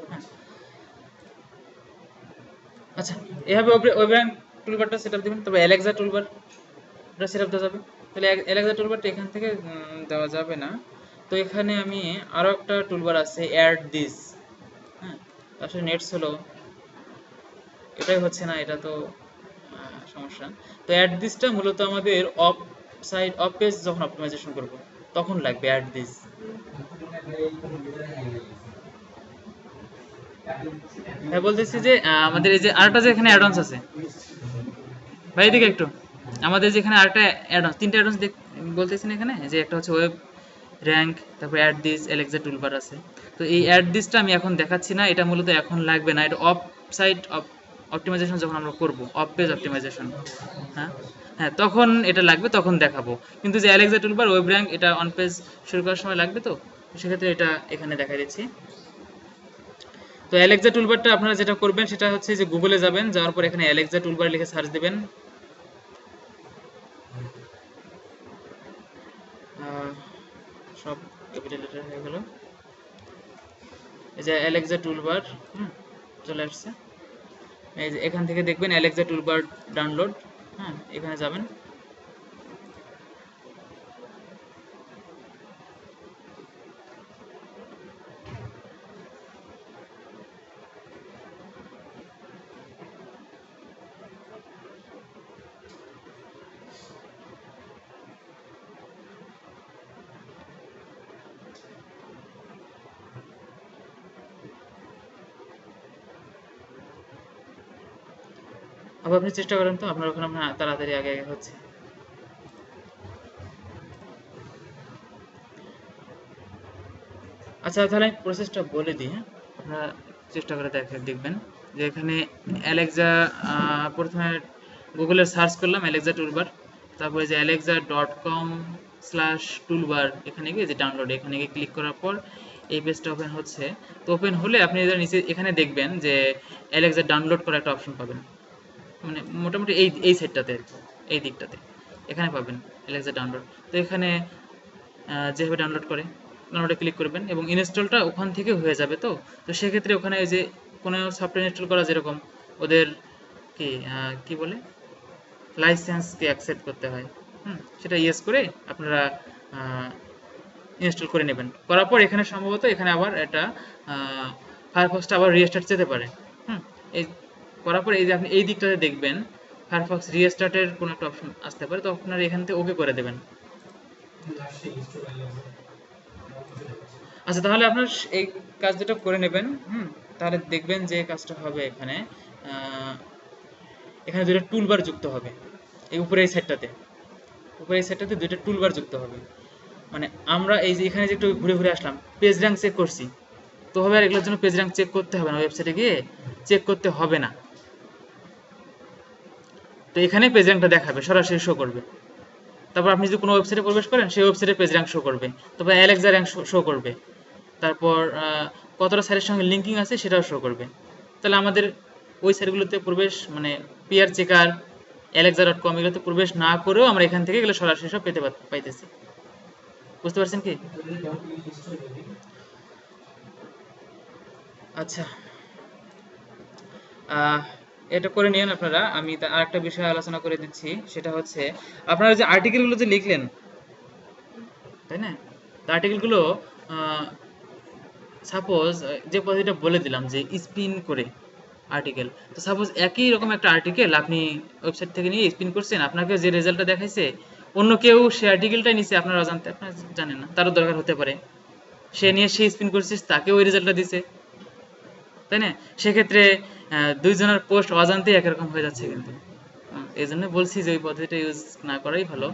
হ্যাঁ, আচ্ছা, এভাবে ওয়েব র্যাঙ্ক টুলবারটা সেটআপ দিবেন, তবে অ্যালেক্সা টুলবার এটা সেটআপ দেওয়া যাবে। তাহলে অ্যালেক্সা টুলবারটা এখান থেকে দেওয়া যাবে না, তো এখানে আমি আরো একটা টুলবার আছে, অ্যাড দিস। হ্যাঁ, আসলে নেট হলো, এটাই হচ্ছে না, এটা তো সমস্যা। তো অ্যাড দিসটা মূলত আমাদের অফ সাইড, অফ পেজ যখন অপটিমাইজেশন করব তখন লাগবে অ্যাড দিস। হ্যাঁ, বলতেছি যে আমাদের এই যে আরেকটা যে এখানে অ্যাডভান্স আছে, ভাই এদিকে একটু, আমাদের যেখানে আরেকটা অ্যাডভান্স, তিনটা অ্যাডভান্স বলতেছি না এখানে, যে একটা হচ্ছে ওয়েব র্যাঙ্ক, তারপর অ্যাড দিস, অ্যালেক্সা টুলবার আছে। তো এই অ্যাড দিসটা আমি এখন দেখাচ্ছি না, এটা মূলত এখন লাগবে না, এটা অফ সাইড অপটিমাইজেশন যখন আমরা করব, অফ পেজ অপটিমাইজেশন। হ্যাঁ, হ্যাঁ, তখন এটা লাগবে, তখন দেখাবো। কিন্তু যে অ্যালেক্সা টুলবার, ওয়েব র্যাঙ্ক, এটা অন পেজ শুরু করার সময় লাগবে, তো সেক্ষেত্রে এটা এখানে দেখা দিচ্ছি। তো অ্যালেক্সা টুলবারটা আপনারা যেটা করবেন সেটা হচ্ছে যে গুগলে যাবেন, যাওয়ার পর এখানে অ্যালেক্সা টুলবার লিখে সার্চ দিবেন। আহ, সব ক্যাপিটাল লেটার হয়ে গেল। এই যে অ্যালেক্সা টুলবার, হুম, চলে আসছে। এই যে এখান থেকে দেখবেন অ্যালেক্সা টুলবার ডাউনলোড। হ্যাঁ, এখানে যাবেন। আবার আপনি চেষ্টা করেন তো, আপনার ওখানে আপনার তাড়াতাড়ি আগে আগে হচ্ছে। আচ্ছা তাহলে আমি প্রসেসটা বলে দিই, হ্যাঁ, আপনারা চেষ্টা করে দেখবেন যে এখানে অ্যালেক্সা, প্রথমে গুগলে সার্চ করলাম অ্যালেক্সা টুলবার, তারপরে যে alexa.com/toolbar এখানে গিয়ে যে ডাউনলোড, এখানে গিয়ে ক্লিক করার পর এই পেজটা ওপেন হচ্ছে। তো ওপেন হলে আপনি এদের নিচে এখানে দেখবেন যে অ্যালেক্সা ডাউনলোড করার একটা অপশন পাবেন, মানে মোটামুটি এই সেটটাতে আর কি, এই দিকটাতে এখানে পাবেন অ্যালেক্সা ডাউনলোড। তো এখানে যেভাবে ডাউনলোড করে ডাউনলোডে ক্লিক করবেন এবং ইনস্টলটা ওখান থেকে হয়ে যাবে। তো তো সেক্ষেত্রে ওখানে ওই যে কোনো সফটওয়্যার ইনস্টল করা যেরকম ওদের কি কি বলে লাইসেন্সকে অ্যাকসেপ্ট করতে হয়, সেটা ইয়েস করে আপনারা ইনস্টল করে নেবেন। করার পর এখানে সম্ভবত এখানে আবার এটা ফায়ারফক্সটা আবার রিস্টার্ট যেতে পারে। এই করার পর এই যে আপনি এই দিকটাতে দেখবেন ফায়ারফক্স রিস্টার্টের কোনো একটা অপশন আসতে পারে, তো আপনারা এখান থেকে ওকে করে দেবেন। আচ্ছা তাহলে আপনার এই কাজ দুটো করে নেবেন। তাহলে দেখবেন যে কাজটা হবে এখানে এখানে দুটো টুলবার যুক্ত হবে এই উপরে এই সেটটাতে দুটো টুলবার যুক্ত হবে। মানে আমরা এই যে এখানে যে একটু ঘুরে ঘুরে আসলাম, পেজ র্যাঙ্ক চেক করছি, তো হবে আর এগুলোর জন্য পেজ র্যাঙ্ক চেক করতে হবে না, ওয়েবসাইটে গিয়ে চেক করতে হবে না। তো এখানে পেজ র্যাঙ্কটা দেখাবে, সরাসরি শো করবে। তারপর আপনি যদি কোনো ওয়েবসাইটে প্রবেশ করেন সেই ওয়েবসাইটে পেজ র্যাঙ্ক শো করবে, তারপর অ্যালেক্সা র্যাঙ্ক শো করবে, তারপর কতটা সাইটের সঙ্গে লিঙ্কিং আছে সেটাও শো করবে। তাহলে আমাদের ওই সাইটগুলোতে প্রবেশ মানে পিআর চেকার, অ্যালেক্সা.com এগুলোতে প্রবেশ না করেও আমরা এখান থেকে এগুলো সরাসরি সব পাইতেছি। বুঝতে পারছেন কি? আচ্ছা, এটা করে নিন আপনারা। আমি আরেকটা বিষয় আলোচনা করে দিচ্ছি, সেটা হচ্ছে আপনারা যে আর্টিকেলগুলো যে লিখলেন, তাই না? আর্টিকেলগুলো সাপোজ যে পদ্ধতিটা বলে দিলাম যে স্পিন করে আর্টিকেল, তো সাপোজ একই রকম একটা আর্টিকেল আপনি ওয়েবসাইট থেকে নিয়ে স্পিন করছেন, আপনাকে যে রেজাল্টটা দেখাইছে অন্য কেউ সে আর্টিকেলটাই নিছে আপনার অজান্তে, আপনার জানেন না, তারও দরকার হতে পারে, সে নিয়ে সে স্পিন করছিস তাকেও ওই রেজাল্টটা দিছে, তাই না? সেক্ষেত্রে দুইজনের পোস্ট অজান্তেই একরকম হয়ে যাচ্ছে কিন্তু। এই জন্য বলছি যে ওই পদ্ধতিটা ইউজ না করাই ভালো।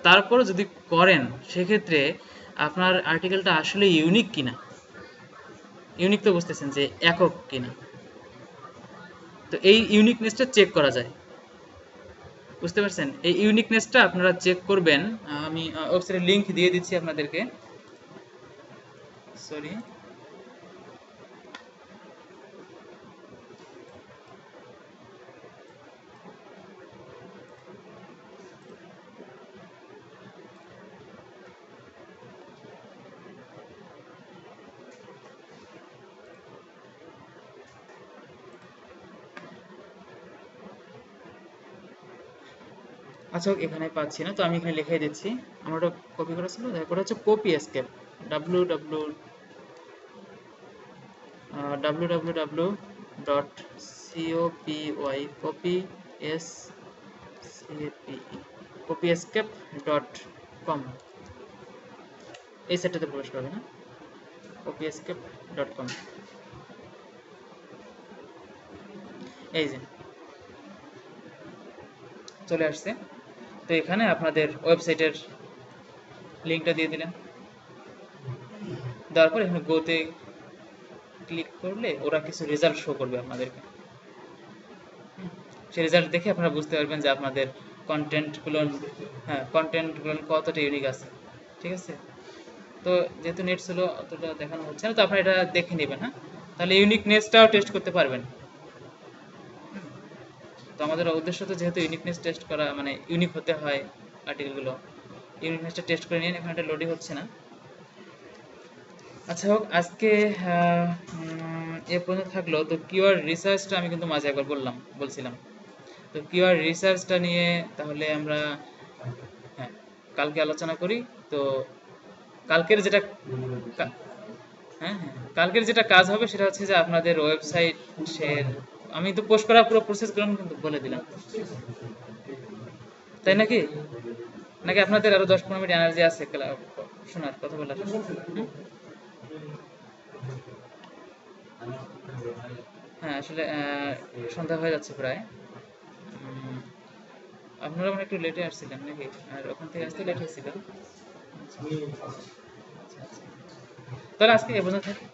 তারপরও যদি করেন সেক্ষেত্রে আপনার আর্টিকেলটা আসলে ইউনিক কিনা, ইউনিক তো বুঝতেছেন যে একক কিনা, তো এই ইউনিকনেসটা চেক করা যায়। বুঝতে পারছেন? এই ইউনিকনেসটা আপনারা চেক করবেন। আমি ওয়েবসাইটের লিংক দিয়ে দিচ্ছি আপনাদেরকে। সরি, আচ্ছা এখানে পাচ্ছি না, তো আমি এখানে লিখে দিচ্ছি। আমার ওটা কপি করা ছিল, ওটা হচ্ছে কপি এসকেপ, www.copy.com এই সেটটাতে প্রবেশ করবে না, copyescape.com। এই যে চলে আসছে। তো এখানে আপনাদের ওয়েবসাইটের লিঙ্কটা দিয়ে দিলেন, দেওয়ার পর এখানে গোতে ক্লিক করলে ওরা কিছু রেজাল্ট শো করবে আপনাদেরকে। সেই রেজাল্ট দেখে আপনারা বুঝতে পারবেন যে আপনাদের কন্টেন্টগুলো, হ্যাঁ কন্টেন্টগুলো কতটা ইউনিক আছে। ঠিক আছে? তো যেহেতু নেট ছিল অতটা দেখানো হচ্ছে না, তো আপনারা এটা দেখে নেবেন। হ্যাঁ, তাহলে ইউনিকনেসটাও টেস্ট করতে পারবেন। তো আমাদের উদ্দেশ্য তো যেহেতু ইউনিকনেস টেস্ট করা, মানে ইউনিক হতে হয় আর্টিকেলগুলো, ইউনিকনেসটা টেস্ট করে নিন। এখন এটা লোডিং হচ্ছে না। আচ্ছা হোক, আজকে এ পর্যন্ত থাকলো। তো কিওয়ার্ড রিসার্চটা আমি কিন্তু মাঝে একবার বলছিলাম, তো কিওয়ার্ড রিসার্চটা নিয়ে তাহলে আমরা, হ্যাঁ, কালকে আলোচনা করি। তো কালকের যেটা হ্যাঁ হ্যাঁ, কালকের যেটা কাজ হবে সেটা হচ্ছে যে আপনাদের ওয়েবসাইটের, আমি তো পোস্ট করার পুরো প্রসেসগুলো কিন্তু বলে দিলাম, তাই নাকি? নাকি আপনাদের আরো 10-15 মিনিট এনার্জি আছে শোনার কথা বলার? হ্যাঁ আসলে সন্ধ্যা হয়ে যাচ্ছে প্রায়। আপনারা মানে একটু লেটে আসছিলেন নাকি? আর ওখান থেকে আসতে লেট হয়েছিল? আচ্ছা আচ্ছা। তাহলে আজকে এ পর্যন্ত থাকি।